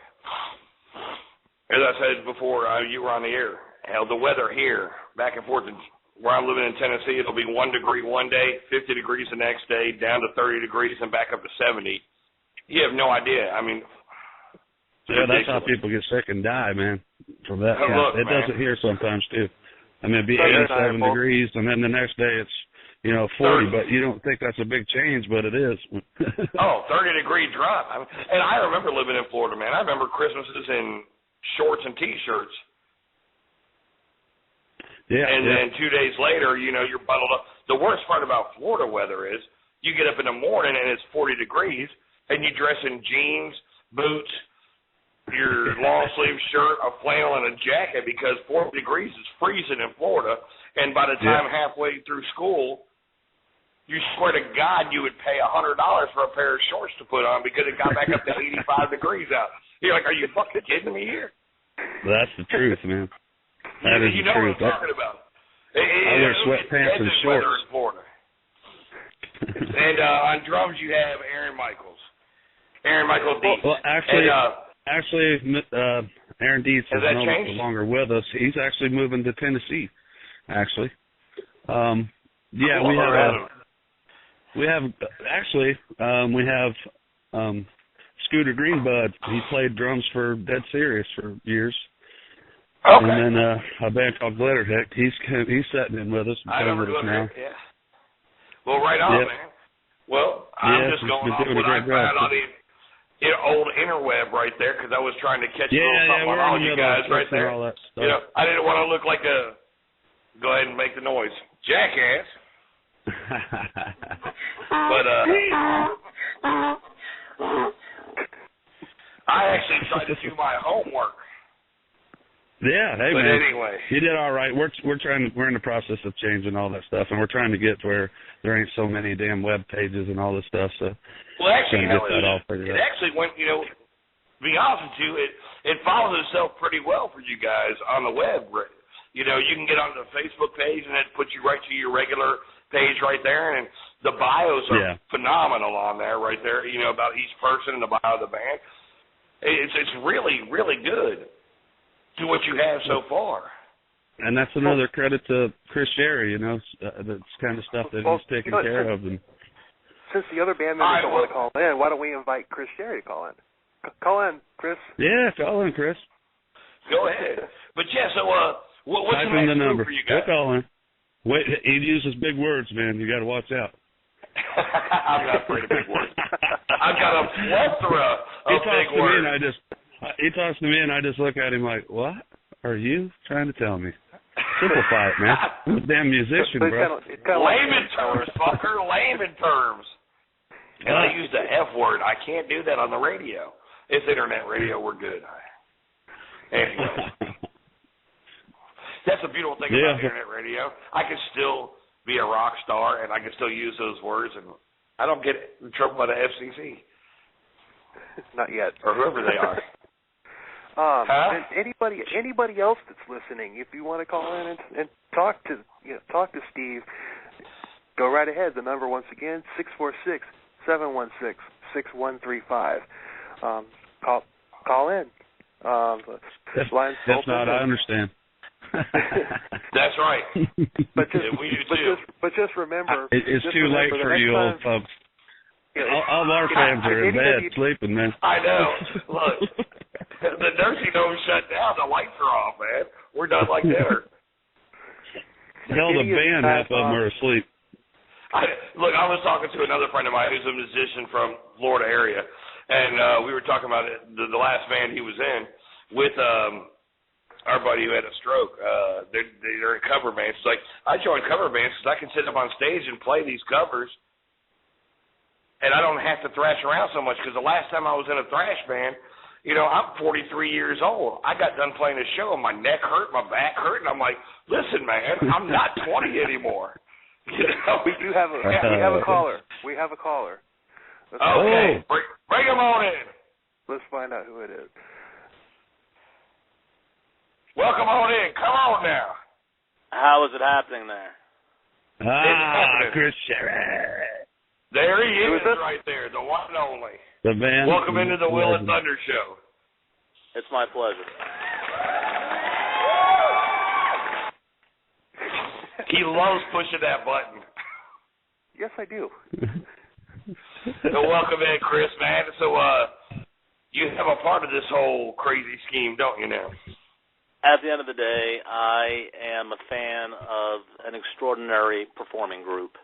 as I said before, you were on the air. Hell, the weather here, back and forth, where I'm living in Tennessee, it'll be 1 degree one day, 50 degrees the next day, down to 30 degrees, and back up to 70. You have no idea. I mean, yeah, that's how people get sick and die, man, from that. It does it here sometimes, too. I mean, it'd be 87 degrees, and then the next day it's, 40, but you don't think that's a big change, but it is. 30-degree drop. And I remember living in Florida, man. I remember Christmases in shorts and T-shirts. Yeah. And then 2 days later, you're bundled up. The worst part about Florida weather is you get up in the morning and it's 40 degrees, and you dress in jeans, boots, your long-sleeve shirt, a flannel, and a jacket because 40 degrees is freezing in Florida. And by the time halfway through school, you swear to God you would pay $100 for a pair of shorts to put on because it got back up to 85 degrees out. You're like, are you fucking kidding me here? That's the truth, man. That is the truth. What I'm talking about. I wear sweatpants and shorts. In Florida. And on drums you have Aaron Michaels. Aaron Michael Dees. Well, actually, Aaron Dees is no longer with us. He's actually moving to Tennessee. Actually, we have Scooter Greenbud. He played drums for Dead Serious for years. Okay. And then a band called Glitterhead. He's sitting in with us. I know Glitterhead. Yeah. Well, right on, man. Well, I'm just going off what I found on the old interweb right there because I was trying to catch a little something on all you guys right there. All that stuff. I didn't want to look like a. Go ahead and make the noise, jackass. But I actually tried to do my homework. Yeah, hey, but man. Anyway, you did all right. We're in the process of changing all that stuff, and we're trying to get to where there ain't so many damn web pages and all this stuff. So, well, actually, it actually went. To be honest with you, it follows itself pretty well for you guys on the web. You can get on the Facebook page, and it puts you right to your regular page right there, and the bios are phenomenal on there right there, about each person and the bio of the band. It's really, really good to what you have so far. And that's another credit to Chris Sherry, that's kind of stuff that he's taking care of. And since the other band members don't want to call in, why don't we invite Chris Sherry to call in? Call in, Chris. Yeah, call in, Chris. Go ahead. But yeah, so what's Type the in next the number. move for you guys? We'll call in. Wait, he uses big words, man. You got to watch out. I'm not afraid of big words. I've got a plethora of big words. He talks to me, and I just look at him like, what are you trying to tell me? Simplify it, man. I'm a damn musician, bro. Layman terms, fucker. Layman terms. And I use the F word. I can't do that on the radio. It's internet radio. We're good. Anyway. That's the beautiful thing about internet radio. I can still be a rock star, and I can still use those words, and I don't get in trouble by the FCC. Not yet. Or whoever they are. And anybody else that's listening, if you want to call in and talk to Steve, go right ahead. The number once again 646-716-6135. Call in. That's not. I understand. That's right. But just remember, it's too late for you old folks. All our fans are in bed sleeping, man. I know. Look, the nursing home shut down. The lights are off, man. We're done like dinner. Hell, the band, half of them are asleep. Look, I was talking to another friend of mine who's a musician from Florida area, and we were talking about the last band he was in with our buddy who had a stroke. They're in cover bands. It's like, I joined cover bands because I can sit up on stage and play these covers, and I don't have to thrash around so much, because the last time I was in a thrash band, I'm 43 years old. I got done playing a show, and my neck hurt, my back hurt, and I'm like, listen, man, I'm not 20 anymore. We have a caller. We have a caller. Okay, bring him on in. Let's find out who it is. Welcome on in. Come on now. How is it happening there? Chris Sherry. There he is right there, the one and only. The man. Welcome into the Will and Thunder Show. It's my pleasure. He loves pushing that button. Yes, I do. So welcome in, Chris, man. So you have a part of this whole crazy scheme, don't you now? At the end of the day, I am a fan of an extraordinary performing group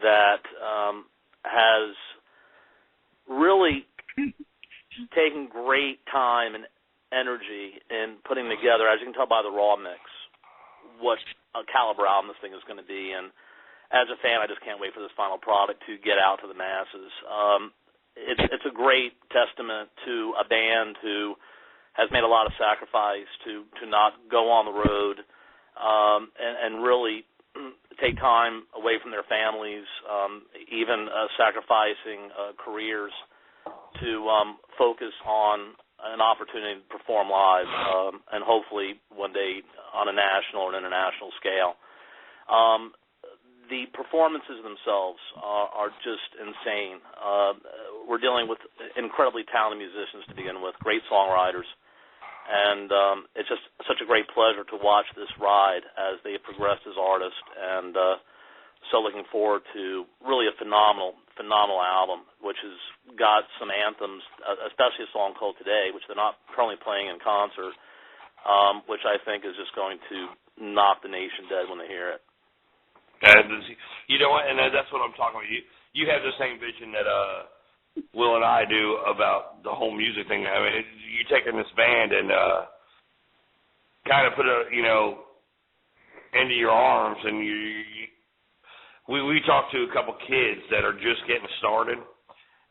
that has really taken great time and energy in putting together, as you can tell by the raw mix, what a caliber album this thing is going to be. And as a fan, I just can't wait for this final product to get out to the masses. It's a great testament to a band who has made a lot of sacrifice to not go on the road and really take time away from their families, even sacrificing careers to focus on an opportunity to perform live and hopefully one day on a national or international scale. The performances themselves are just insane. We're dealing with incredibly talented musicians to begin with, great songwriters, and it's just such a great pleasure to watch this ride as they progress as artists, and so looking forward to really a phenomenal album, which has got some anthems, especially a song called Today, which they're not currently playing in concert, which I think is just going to knock the nation dead when they hear it. You know what, and that's what I'm talking about. You have the same vision that Will and I do about the whole music thing. I mean, you're taking this band and kind of put into your arms, and we talked to a couple kids that are just getting started,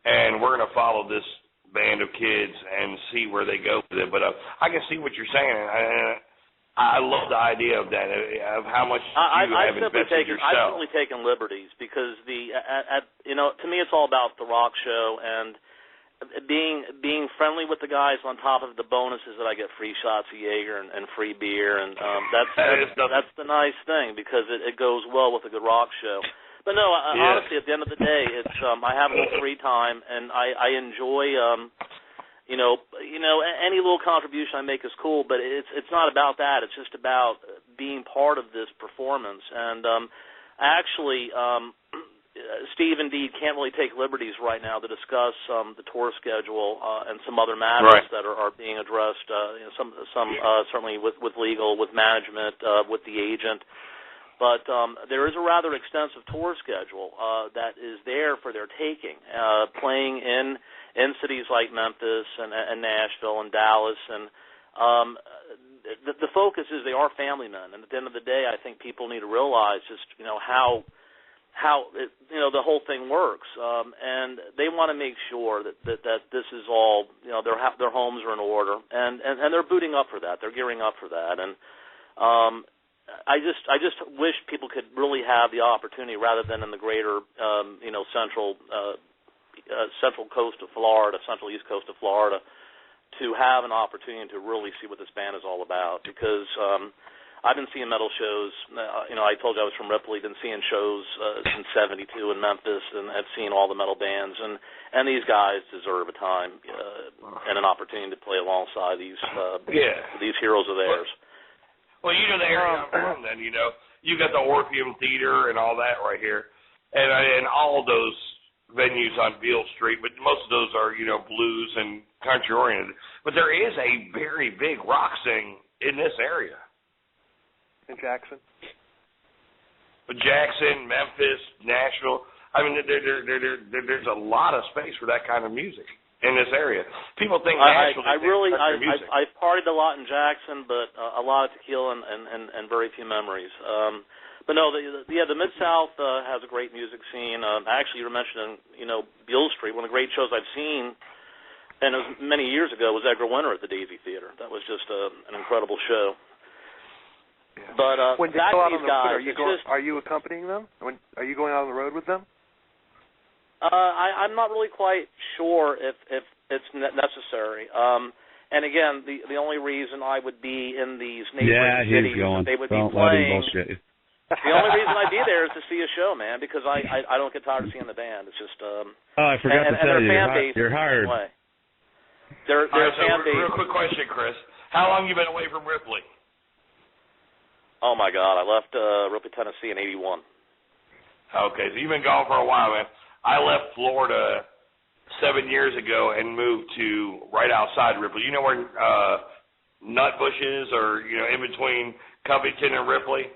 and we're going to follow this band of kids and see where they go with it. But I can see what you're saying. I love the idea of that, of how much you have invested yourself. I've simply taken liberties because to me it's all about the rock show and being friendly with the guys on top of the bonuses that I get free shots of Jaeger and free beer, and that's the nice thing because it goes well with a good rock show. But no, honestly, at the end of the day, it's I have a little free time and I enjoy any little contribution I make is cool, but it's not about that. It's just about being part of this performance. And actually, Steve indeed can't really take liberties right now to discuss the tour schedule and some other matters that are being addressed. Some certainly with legal, with management, with the agent. But there is a rather extensive tour schedule that is there for their taking, playing in cities like Memphis and Nashville and Dallas. And the focus is they are family men. And at the end of the day, I think people need to realize just how the whole thing works, and they want to make sure that this is all, their homes are in order, and they're booting up for that, they're gearing up for that, and I just wish people could really have the opportunity, rather than in the greater central coast of Florida, central east coast of Florida, to have an opportunity to really see what this band is all about, because I've been seeing metal shows. I told you I was from Ripley. Been seeing shows since '72 in Memphis, and I've seen all the metal bands. And these guys deserve a time and an opportunity to play alongside these heroes of theirs. Well, the area I'm from. Then you got the Orpheum Theater and all that right here, and all those venues on Beale Street. But most of those are blues and country oriented. But there is a very big rock scene in this area. In Jackson? Jackson, Memphis, Nashville. I mean, there's a lot of space for that kind of music in this area. People think Nashville is country music. I've partied a lot in Jackson, but a lot of tequila and very few memories. But no, the Mid-South has a great music scene. Actually, you were mentioning, Beale Street. One of the great shows I've seen, and it was many years ago, was Edgar Winter at the Daisy Theater. That was just an incredible show. Yeah. But when you back go to out these on the guys, are you accompanying them? Are you going out on the road with them? I'm not really quite sure if it's necessary. And again, the only reason I would be in these neighboring cities that they would be playing. The only reason I'd be there is to see a show, man, because I don't get tired of seeing the band. It's just I forgot to tell you, you're hired. Their fan base. Real quick question, Chris. How long have you been away from Ripley? Oh, my God. I left Ripley, Tennessee in 81. Okay, so you've been gone for a while, man. I left Florida 7 years ago and moved to right outside Ripley. You know where Nutbush is, or, in between Covington and Ripley?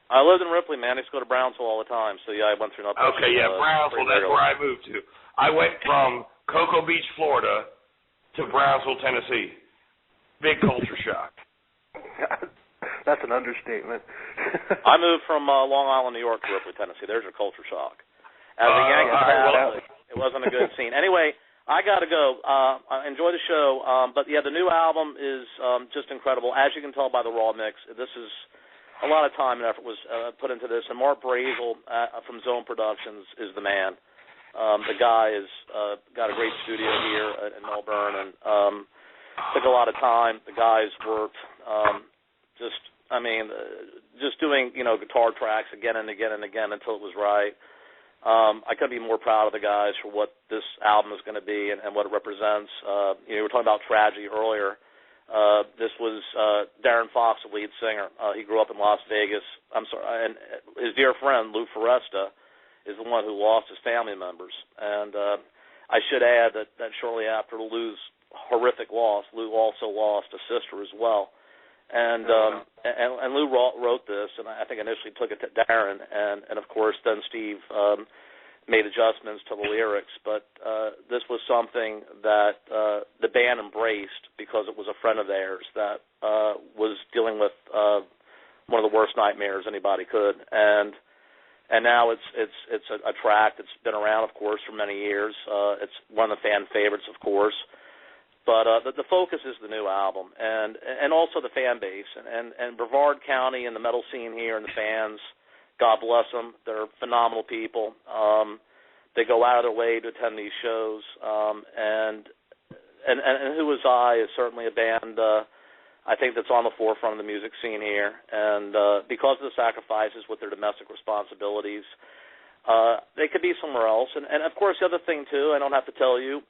I lived in Ripley, man. I used to go to Brownsville all the time. So, I went through Nutbush. Okay, Brownsville, that's where I moved to. I went from Cocoa Beach, Florida, to Brownsville, Tennessee. Big culture shock. That's an understatement. I moved from Long Island, New York to Ripley, Tennessee. There's your culture shock. As a Yankee fan, it wasn't a good scene. Anyway, I got to go. I enjoy the show. But, the new album is just incredible. As you can tell by the raw mix, this is a lot of time and effort was put into this. And Mark Brazel from Zone Productions is the man. The guy has got a great studio here in Melbourne, and took a lot of time. The guys worked just doing, guitar tracks again and again and again until it was right. I couldn't be more proud of the guys for what this album is going to be and what it represents. We were talking about tragedy earlier. This was Darren Fox, the lead singer. He grew up in Las Vegas. And his dear friend, Lou Foresta, is the one who lost his family members. And I should add that shortly after Lou's horrific loss, Lou also lost a sister as well. And Lou wrote this, and I think initially took it to Darren, and of course then Steve made adjustments to the lyrics. But this was something that the band embraced because it was a friend of theirs that was dealing with one of the worst nightmares anybody could. And now it's a track that's been around, of course, for many years. It's one of the fan favorites, of course. But the focus is the new album, and also the fan base, and Brevard County and the metal scene here and the fans. God bless them; they're phenomenal people. They go out of their way to attend these shows, and Who Was I is certainly a band I think that's on the forefront of the music scene here, and because of the sacrifices with their domestic responsibilities, they could be somewhere else. And of course, the other thing too, I don't have to tell you.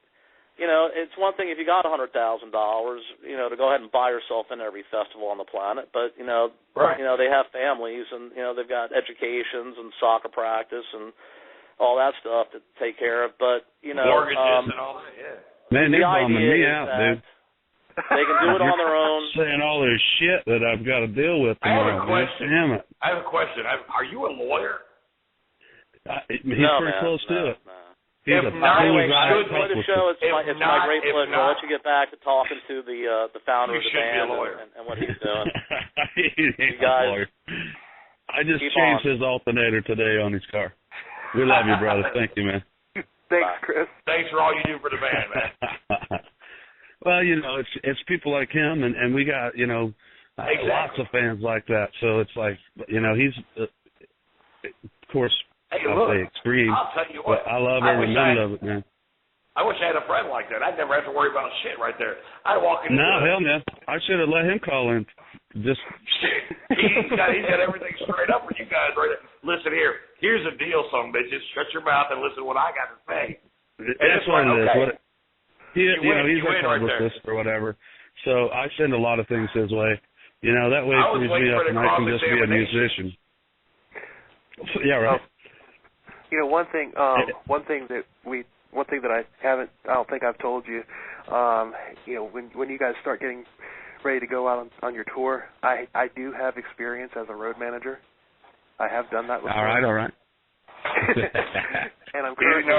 it's one thing if you got $100,000, to go ahead and buy yourself in every festival on the planet, but right. They have families and they've got educations and soccer practice and all that stuff to take care of. But mortgages and all that, yeah. Man, the you're bumming idea me is out, that dude. they can do it on their own. Saying all this shit that I've got to deal with tomorrow. I have a question. Damn it. I have a question. Are you a lawyer? He's pretty close to it. No. He's If a not, cool we guy. should Enjoy the show. It's my great pleasure. I'll let you get back to talking to the founder of the band and what he's doing. He's you guys, a lawyer. I just changed his alternator today on his car. We love you, brother. Thank you, man. Thanks, Chris. Thanks for all you do for the band, man. Well, it's people like him, and we got, exactly. lots of fans like that. So it's like, he's, of course, I'll say extreme, I'll tell you what. but I love every minute of it, man. I wish I had a friend like that. I'd never have to worry about shit right there. I'd walk in. No, hell no. I should have let him call in. Just he's got everything straight up for you guys right there. Listen here. Here's the deal, some bitches. Shut your mouth and listen to what I got to say. That's what it is. Okay. He's a publicist or whatever. So I send a lot of things his way. That way it frees me up and I can just be a musician. Yeah, right. One thing that I don't think I've told you, when you guys start getting ready to go out on your tour, I do have experience as a road manager. I have done that before. All right. And I'm currently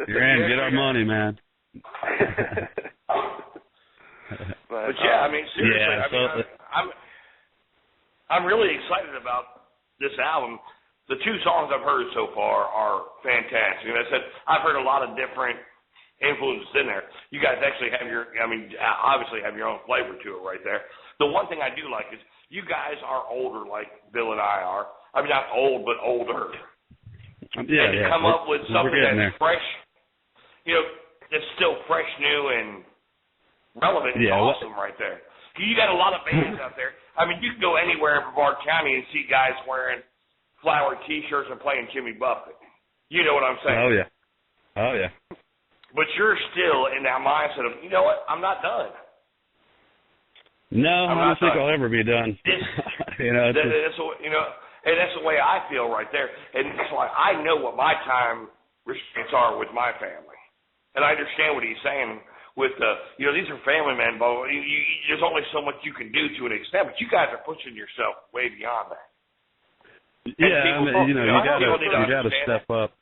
You're in. Get our money, man. But yeah, I mean, seriously, yeah, I'm really excited about this album. The two songs I've heard so far are fantastic. And I said I've heard a lot of different influences in there. You guys actually have obviously have your own flavor to it right there. The one thing I do like is you guys are older, like Bill and I are. I mean, not old, but older. Yeah, and to come up with something that's fresh, that's still fresh, new, and relevant is awesome right there. You got a lot of bands out there. I mean, you can go anywhere in Brevard County and see guys wearing flowered T-shirts and playing Jimmy Buffett. You know what I'm saying? Oh, yeah. But you're still in that mindset of, you know what, I'm not done. No, I don't think I'll ever be done. And that's the way I feel right there. And it's like I know what my time restraints are with my family. And I understand what he's saying with these are family men, but there's only so much you can do to an extent. But you guys are pushing yourself way beyond that. Yeah, you got to step up.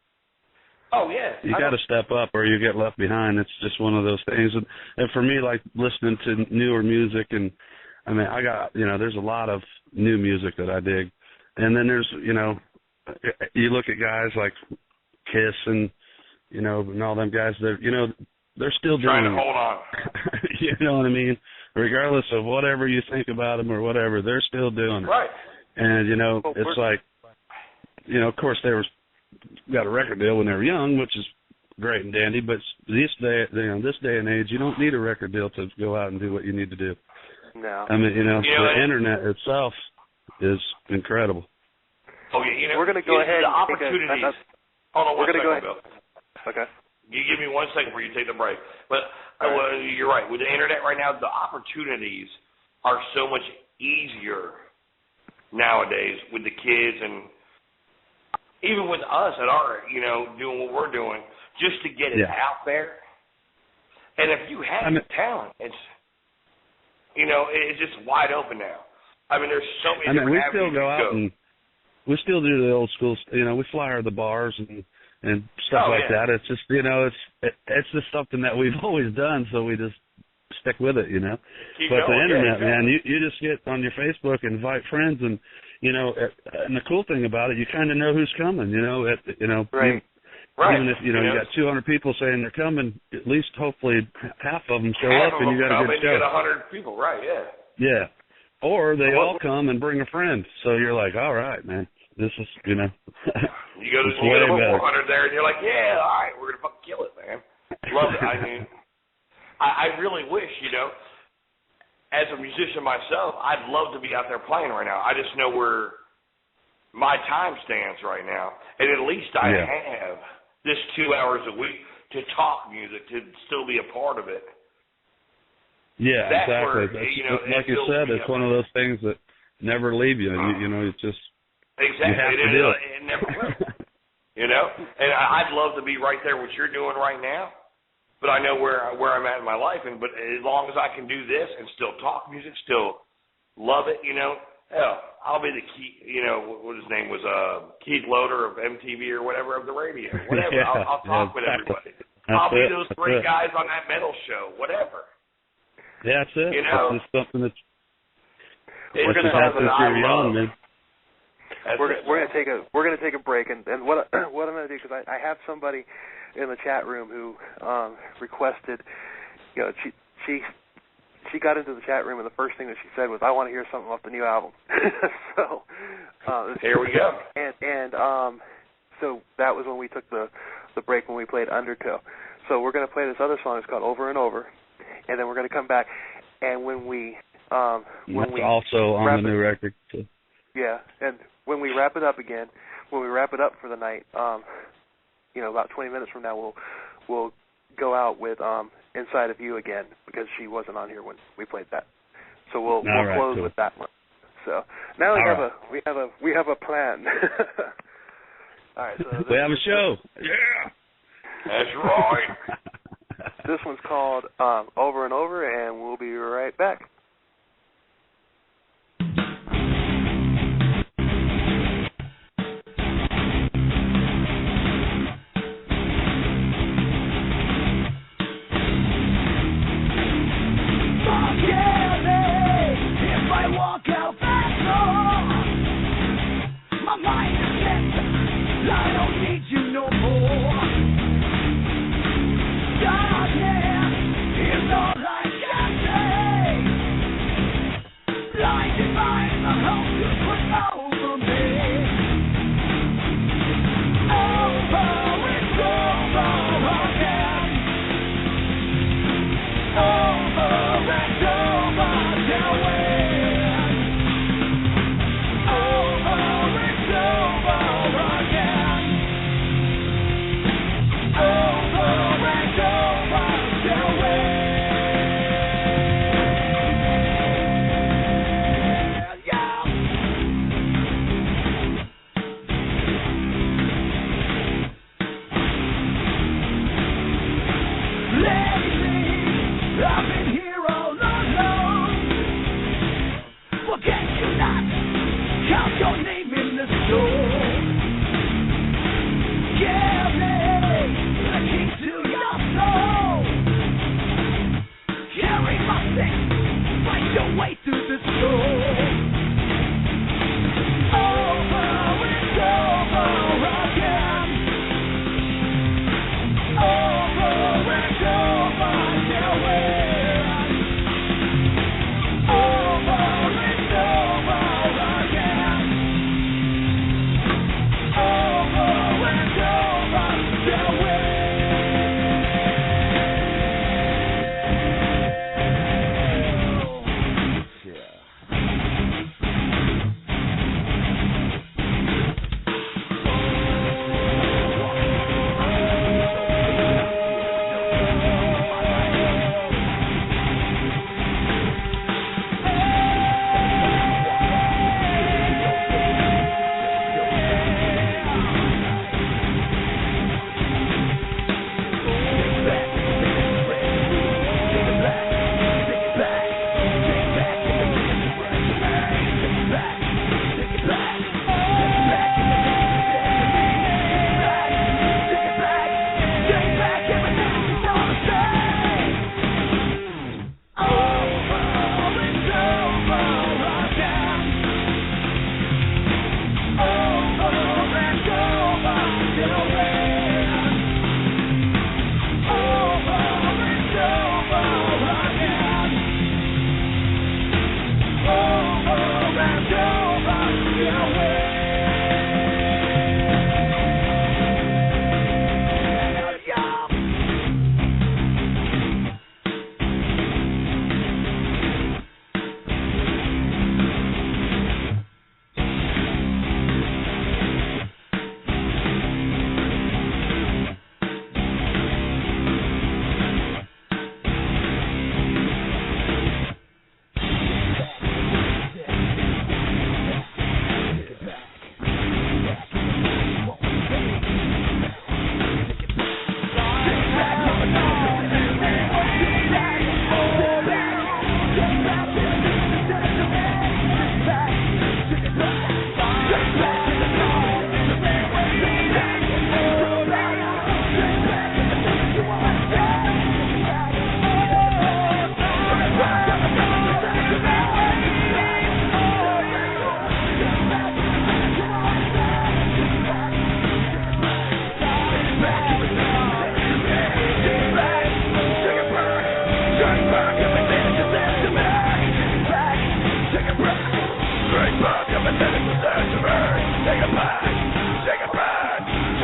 Oh yeah, you got to step up, or you get left behind. It's just one of those things. And for me, like listening to newer music, and I mean, I got there's a lot of new music that I dig, and then there's you look at guys like Kiss and and all them guys that they're still trying doing to hold on. You know what I mean? Regardless of whatever you think about them or whatever, they're still doing it. Right. And it's like, of course they got a record deal when they were young, which is great and dandy. But this day and age, you don't need a record deal to go out and do what you need to do. No. I mean, the internet itself is incredible. Okay, we're going to go ahead. The opportunities. Hold on, we're going to go ahead. Bill. Okay. You give me 1 second before you take the break. But you're right. With the internet right now, the opportunities are so much easier nowadays with the kids and even with us at our, doing what we're doing, just to get it out there. And if you have the talent, it's just wide open now. I mean, there's so many different we still go out and we still do the old school, we flyer the bars and stuff like that. It's just, it's just something that we've always done, so we just stick with it, But the internet, man, you just get on your Facebook and invite friends, and and the cool thing about it, you kind of know who's coming, Right. Even if you got 200 people saying they're coming, at least hopefully half of them show up, and you got a good show. You got 100 people, right? Yeah. Yeah. Or they all come and bring a friend, so you're like, all right, man, this is You go to 400 there, and you're like, yeah, all right, we're gonna fucking kill it, man. Love it. I mean, I really wish, as a musician myself, I'd love to be out there playing right now. I just know where my time stands right now, and at least I have this 2 hours a week talk music, to still be a part of it. Yeah, That's exactly. where, you know, like you said, it's one of those things that never leave you. You know, it's just exactly. You have to do it. It never will. You know, and I'd love to be right there, what you're doing right now. But I know where I'm at in my life, but as long as I can do this and still talk music, still love it, you know, hell, I'll be the what his name was, Keith Loader of MTV or whatever, of the radio, whatever. Yeah, I'll talk with everybody. I'll be those three guys on that metal show, whatever. Yeah, that's it. You know, it's just something that we're going to have since you're young, man. We're gonna take a break, and what I'm gonna do, because I have somebody in the chat room who requested, you know, she got into the chat room, and the first thing that she said was, "I want to hear something off the new album." So here we go. And so that was when we took the break, when we played Undertow. So we're gonna play this other song. It's called Over and Over, and then we're gonna come back, and when we also on the new record too. Yeah, and when we wrap it up again, when we wrap it up for the night, you know, about 20 minutes from now, we'll go out with Inside of You again, because she wasn't on here when we played that. So we'll close with that one. So now we have a plan. All right, so we have a show. Yeah, that's right. This one's called Over and Over, and we'll be right back. Darkness is all I can say.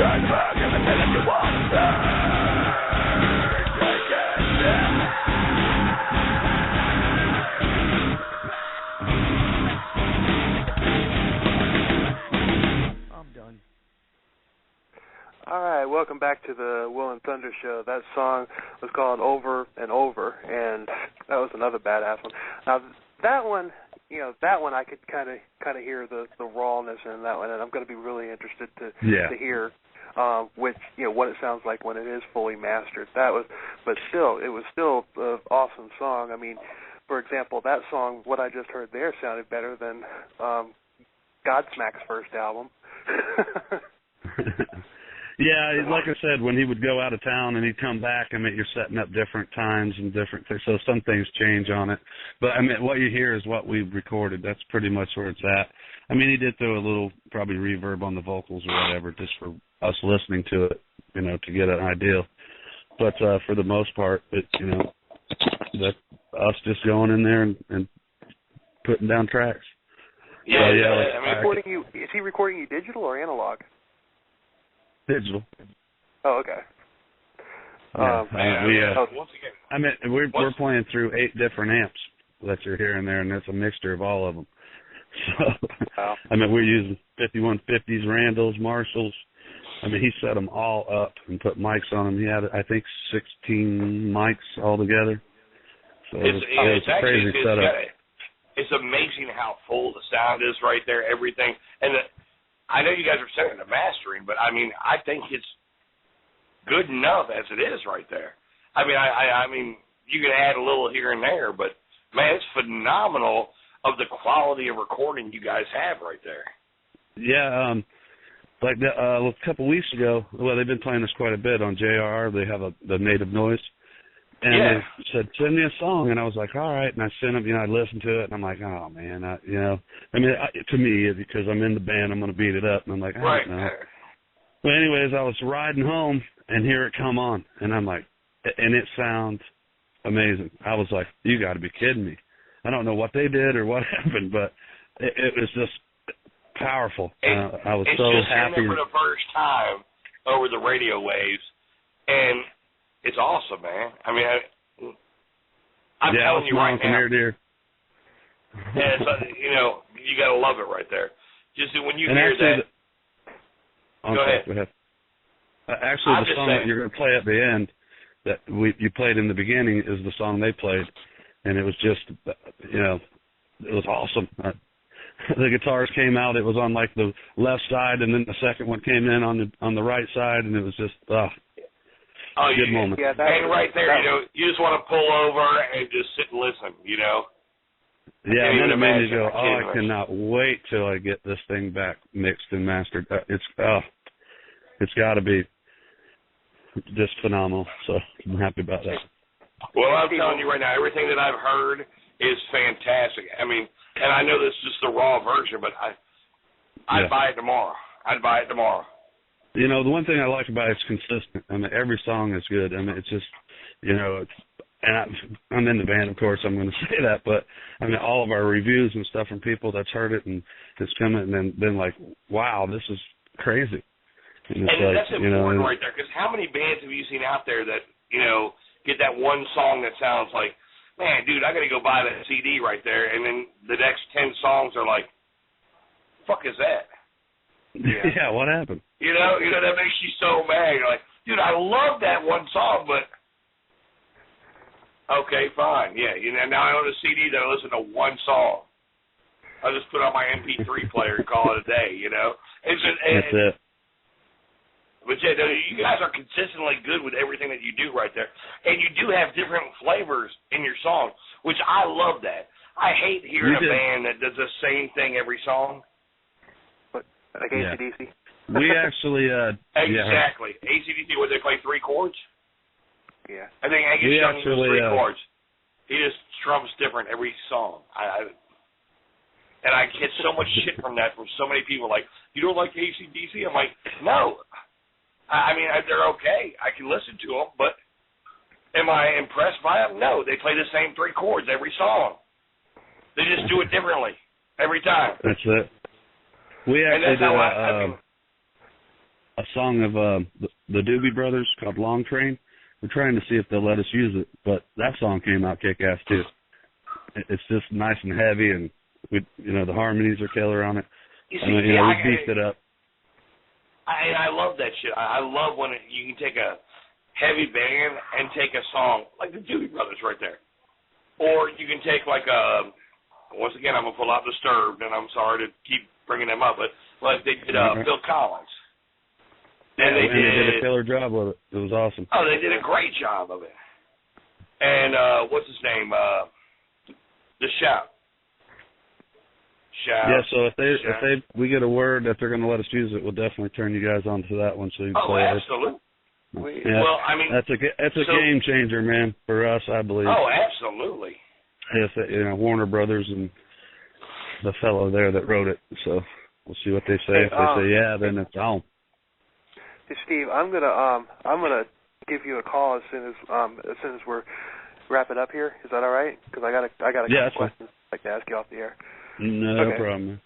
All right, welcome back to the Will and Thunder Show. That song was called Over and Over, and that was another badass one. Now, that one I could kind of hear the rawness in that one, and I'm going to be really interested to hear what it sounds like when it is fully mastered. But still, it was still an awesome song. I mean, for example, that song, what I just heard there, sounded better than Godsmack's first album. Yeah, like I said, when he would go out of town and he'd come back, I mean, you're setting up different times and different things, so some things change on it. But, I mean, what you hear is what we recorded. That's pretty much where it's at. I mean, he did throw a little, probably reverb on the vocals or whatever, just for us listening to it, to get an idea. But for the most part, that's us just going in there and putting down tracks. Yeah, is he recording you digital or analog? Digital. Oh, okay. We're playing through 8 different amps that you're hearing there, and it's a mixture of all of them. So, we're using 5150s, Randalls, Marshalls. He set them all up and put mics on them. He had, I think, 16 mics altogether. So it's a crazy setup. It's amazing how full the sound is right there, everything. And I know you guys are second to mastering, but, I think it's good enough as it is right there. I mean, you can add a little here and there, but, man, it's phenomenal of the quality of recording you guys have right there. Yeah, a couple weeks ago, they've been playing this quite a bit on JRR. They have the Native Noise. And they said, send me a song. And I was like, all right. And I sent them, I listened to it. And I'm like, oh, man, to me, because I'm in the band, I'm going to beat it up. And I'm like, I don't know. But anyways, I was riding home, and here it come on. And I'm like, and it sounds amazing. I was like, you got to be kidding me. I don't know what they did or what happened, but it was just powerful. I was so happy. It's just hearing it for the first time over the radio waves, and it's awesome, man. I'm telling you right now. Ear to ear. Yeah, you got to love it right there. Just when you hear that. Go ahead. Actually, the song that you're going to play at the end that you played in the beginning is the song they played, and it was just, it was awesome. The guitars came out. It was on like the left side, and then the second one came in on the right side, and it was just good moment. Yeah, and right there, you just want to pull over and just sit and listen, Yeah, and then it made me go, I cannot wait till I get this thing back mixed and mastered. It's got to be just phenomenal. So I'm happy about that. Well, I'm telling you right now, everything that I've heard is fantastic. And I know this is just the raw version, but I'd buy it tomorrow. The one thing I like about it's consistent. Every song is good. It's just, and I'm in the band, of course, I'm going to say that, but, all of our reviews and stuff from people that's heard it and it's coming and then been like, wow, this is crazy. And that's important right there, because how many bands have you seen out there that, get that one song that sounds like, man, dude, I got to go buy that CD right there, and then the next 10 songs are like, fuck is that? Yeah, what happened? That makes you so mad. You're like, dude, I love that one song, but okay, fine. Yeah, now I own a CD that I listen to one song. I'll just put on my MP3 player and call it a day, It's just, that's it. But yeah, you guys are consistently good with everything that you do right there. And you do have different flavors in your songs, which I love that. I hate hearing a band that does the same thing every song. Like AC/DC? We actually... exactly. AC/DC, where they play 3 chords? Yeah. I think Angus Young uses 3 chords. He just strums different every song. And I get so much shit from that from so many people, like, you don't like AC/DC? I'm like, no. They're okay. I can listen to them, but am I impressed by them? No. They play the same 3 chords every song. They just do it differently every time. That's it. We actually a song of the Doobie Brothers called Long Train. We're trying to see if they'll let us use it, but that song came out kick-ass too. It's just nice and heavy, and the harmonies are killer on it. You see, we beefed it up. I love that shit. I love when you can take a heavy band and take a song like the Doobie Brothers right there, or you can take like once again I'm gonna pull out Disturbed, and I'm sorry to keep bringing them up, but like they did Phil Collins. And they did a killer job with it. It was awesome. Oh, they did a great job of it. And what's his name? The Shout. Yeah, so if we get a word that they're going to let us use it, we'll definitely turn you guys onto that one so you can play it. Absolutely. Yeah, well, I mean, that's a game changer, man, for us, I believe. Oh, absolutely. Yes, Warner Brothers and the fellow there that wrote it. So we'll see what they say. If they say yeah, then it's on. Hey, Steve, I'm gonna give you a call as soon as we're wrap it up here. Is that all right? Because I got a couple questions I'd like to ask you off the air. No problem.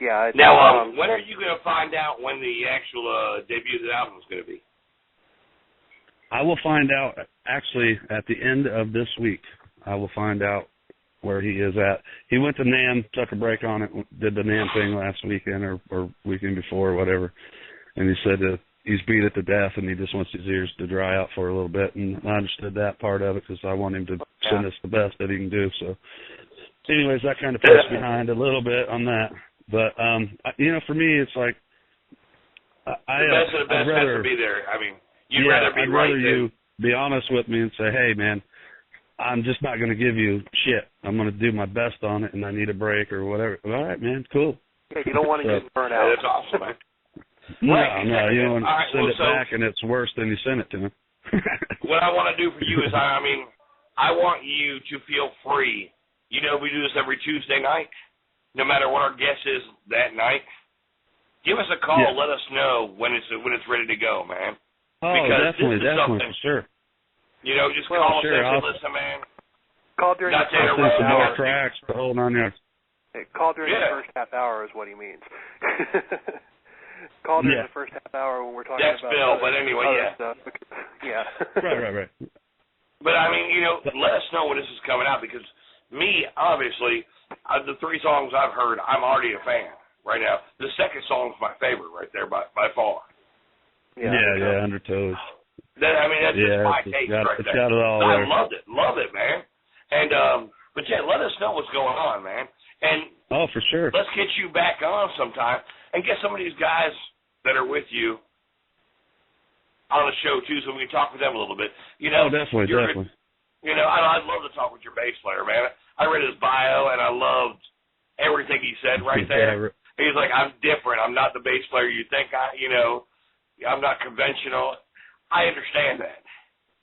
Yeah. Now, when are you going to find out when the actual debut of the album is going to be? I will find out actually at the end of this week. I will find out where he is at. He went to NAMM, took a break on it, did the NAMM thing last weekend or weekend before or whatever, and he said that he's beat it to death and he just wants his ears to dry out for a little bit, and I understood that part of it because I want him to send us the best that he can do. So anyways, that kind of pushed behind a little bit on that. But, for me, it's like the best of the best has to be there. I mean, you'd rather be right than you be honest with me and say, hey, man, I'm just not going to give you shit. I'm going to do my best on it, and I need a break or whatever. All right, man, cool. Yeah, you don't want to get burnt out. That's awesome, man. No, right, no, you don't want to send it back, and it's worse than you sent it to me. What I want to do for you is, I want you to feel free. You know, we do this every Tuesday night. No matter what our guest is that night, give us a call. Yeah. Let us know when it's ready to go, man. Oh, because definitely, for sure. You know, just call us and say, listen, man. Call during the first half hour. Tracks, but hold on there. Hey, call during the first half hour is what he means. Call during the first half hour when we're talking about Bill, but anyway, stuff. Yeah. Right. But, let us know when this is coming out because me, obviously, the three songs I've heard, I'm already a fan right now. The second song is my favorite right there by far. Yeah, Undertows. That's just my taste right there. It's got it all I there. love it, man. And but let us know what's going on, man. And for sure. Let's get you back on sometime and get some of these guys that are with you on the show too, so we can talk with them a little bit. Definitely. I'd love to talk with your bass player, man. I read his bio, and I loved everything he said right there. He's like, I'm different. I'm not the bass player you think I'm not conventional. I understand that.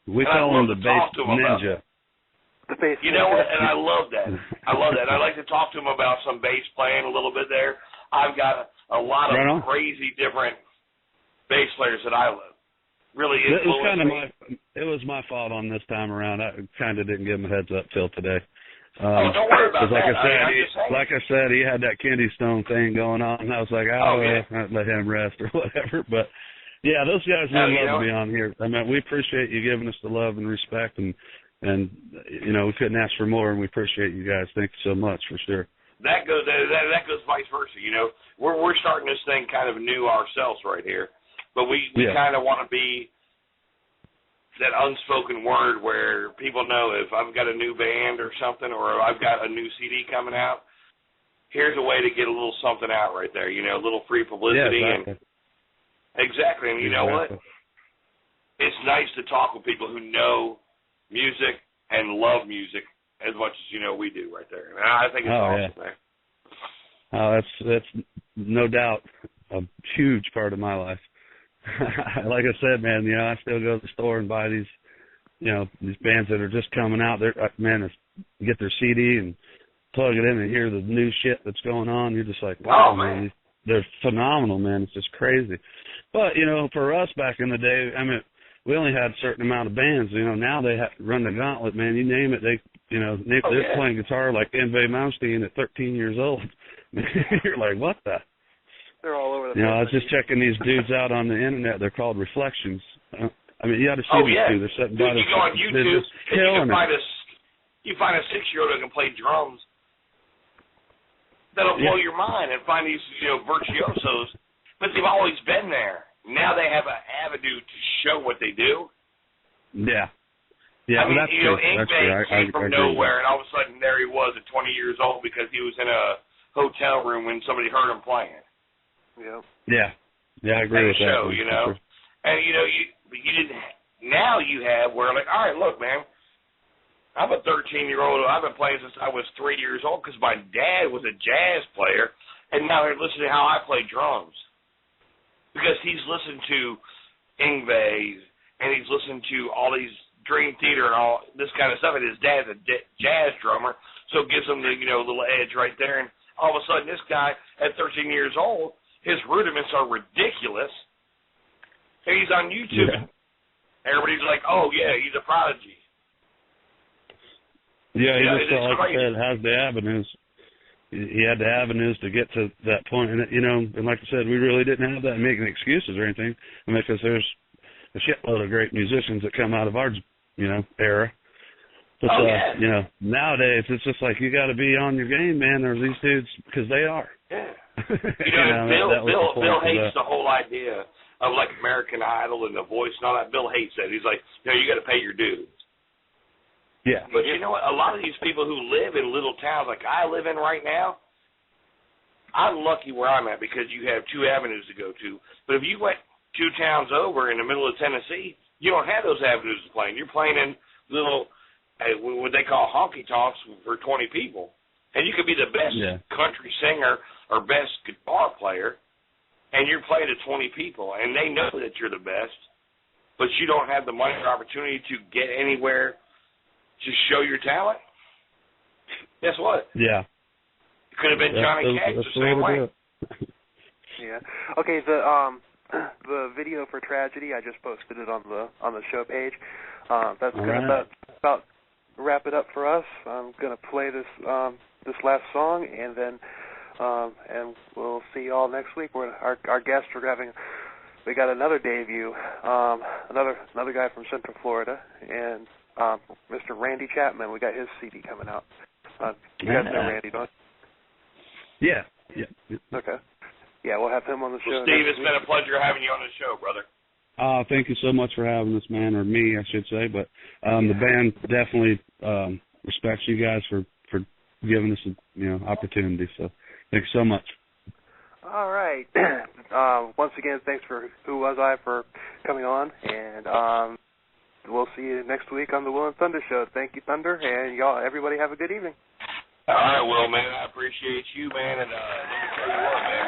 We call him the bass ninja. The bass You know what? And I love that. I'd like to talk to him about some bass playing a little bit there. I've got a lot of crazy different bass players that I love. Really influenced me. It was my fault on this time around. I kind of didn't give him a heads up till today. Don't worry about that. Like I said, he had that kidney stone thing going on, and I was like, let him rest or whatever. But, yeah, those guys really love me on here. We appreciate you giving us the love and respect, and we couldn't ask for more, and we appreciate you guys. Thank you so much, for sure. That goes vice versa, We're starting this thing kind of new ourselves right here, but we kind of want to be that unspoken word where people know if I've got a new band or something or I've got a new CD coming out, here's a way to get a little something out right there, a little free publicity. Yeah, exactly. And you know what? It's nice to talk with people who know music and love music as much as we do right there. And I think it's awesome, man. Oh, that's no doubt a huge part of my life. Like I said, man, I still go to the store and buy these, these bands that are just coming out. They're, get their CD and plug it in and hear the new shit that's going on. You're just like, wow, man, they're phenomenal, man. It's just crazy. But, for us back in the day, we only had a certain amount of bands. Now they have to run the gauntlet, man. You name it, they're playing guitar like Yngwie Malmsteen at 13 years old. You're like, what the? They're all over the You know, place. I was just checking these dudes out on the internet. They're called Reflections. I mean, you ought to see these two. They're sitting by you go on YouTube and you find a 6-year-old who can play drums. That'll blow your mind, and find these, virtuosos. But they've always been there. Now they have an avenue to show what they do. Yeah. Yeah, I mean, that's true. Ingve came from nowhere, and all of a sudden there he was at 20 years old because he was in a hotel room when somebody heard him playing. Yeah. Yeah. Yeah, I agree with that. Show, Sure. And you didn't. Now you have where like, all right, look, man. I'm a 13-year-old. I've been playing since I was 3 years old because my dad was a jazz player, and now they're listening to how I play drums because he's listened to Ingve and he's listened to all these Dream Theater and all this kind of stuff. And his dad's a jazz drummer, so it gives him the little edge right there. And all of a sudden, this guy at 13 years old, his rudiments are ridiculous, and he's on YouTube. Yeah. Everybody's like, "Oh yeah, he's a prodigy." Yeah, he just like I said, has the avenues. He had the avenues to get to that point, and and like I said, we really didn't have that making excuses or anything, because there's a shitload of great musicians that come out of our, era. But nowadays it's just like you got to be on your game, man. There's these dudes because they are. Yeah. Bill hates the whole idea of like American Idol and The Voice and all that. Bill hates that. He's like, you got to pay your dues. Yeah. But you know what? A lot of these people who live in little towns like I live in right now, I'm lucky where I'm at because you have two avenues to go to. But if you went 2 towns over in the middle of Tennessee, you don't have those avenues to play. You're playing in little, what they call honky-tonks for 20 people. And you could be the best country singer or best guitar player, and you're playing to 20 people, and they know that you're the best, but you don't have the money or opportunity to get anywhere to show your talent. Guess what? Yeah. It could have been Johnny Cash the same way. Yeah. Okay, the video for Tragedy, I just posted it on the show page. That's gonna about wrap it up for us. I'm gonna play this last song, and then and we'll see you all next week. Our guests we got another debut, another guy from Central Florida, and Mr. Randy Chapman. We got his CD coming out. You guys know Randy, don't you? Yeah. Okay. Yeah, we'll have him on the show. Well, Steve, it's been a pleasure having you on the show, brother. Thank you so much for having us, man, or me, I should say. But the band definitely respects you guys for giving us an opportunity. So thanks so much. All right. Once again, thanks for Who Was I for coming on, and we'll see you next week on the Will and Thunder Show. Thank you, Thunder, and everybody have a good evening. All right, Will, man, I appreciate you, man, and let me tell you what, man.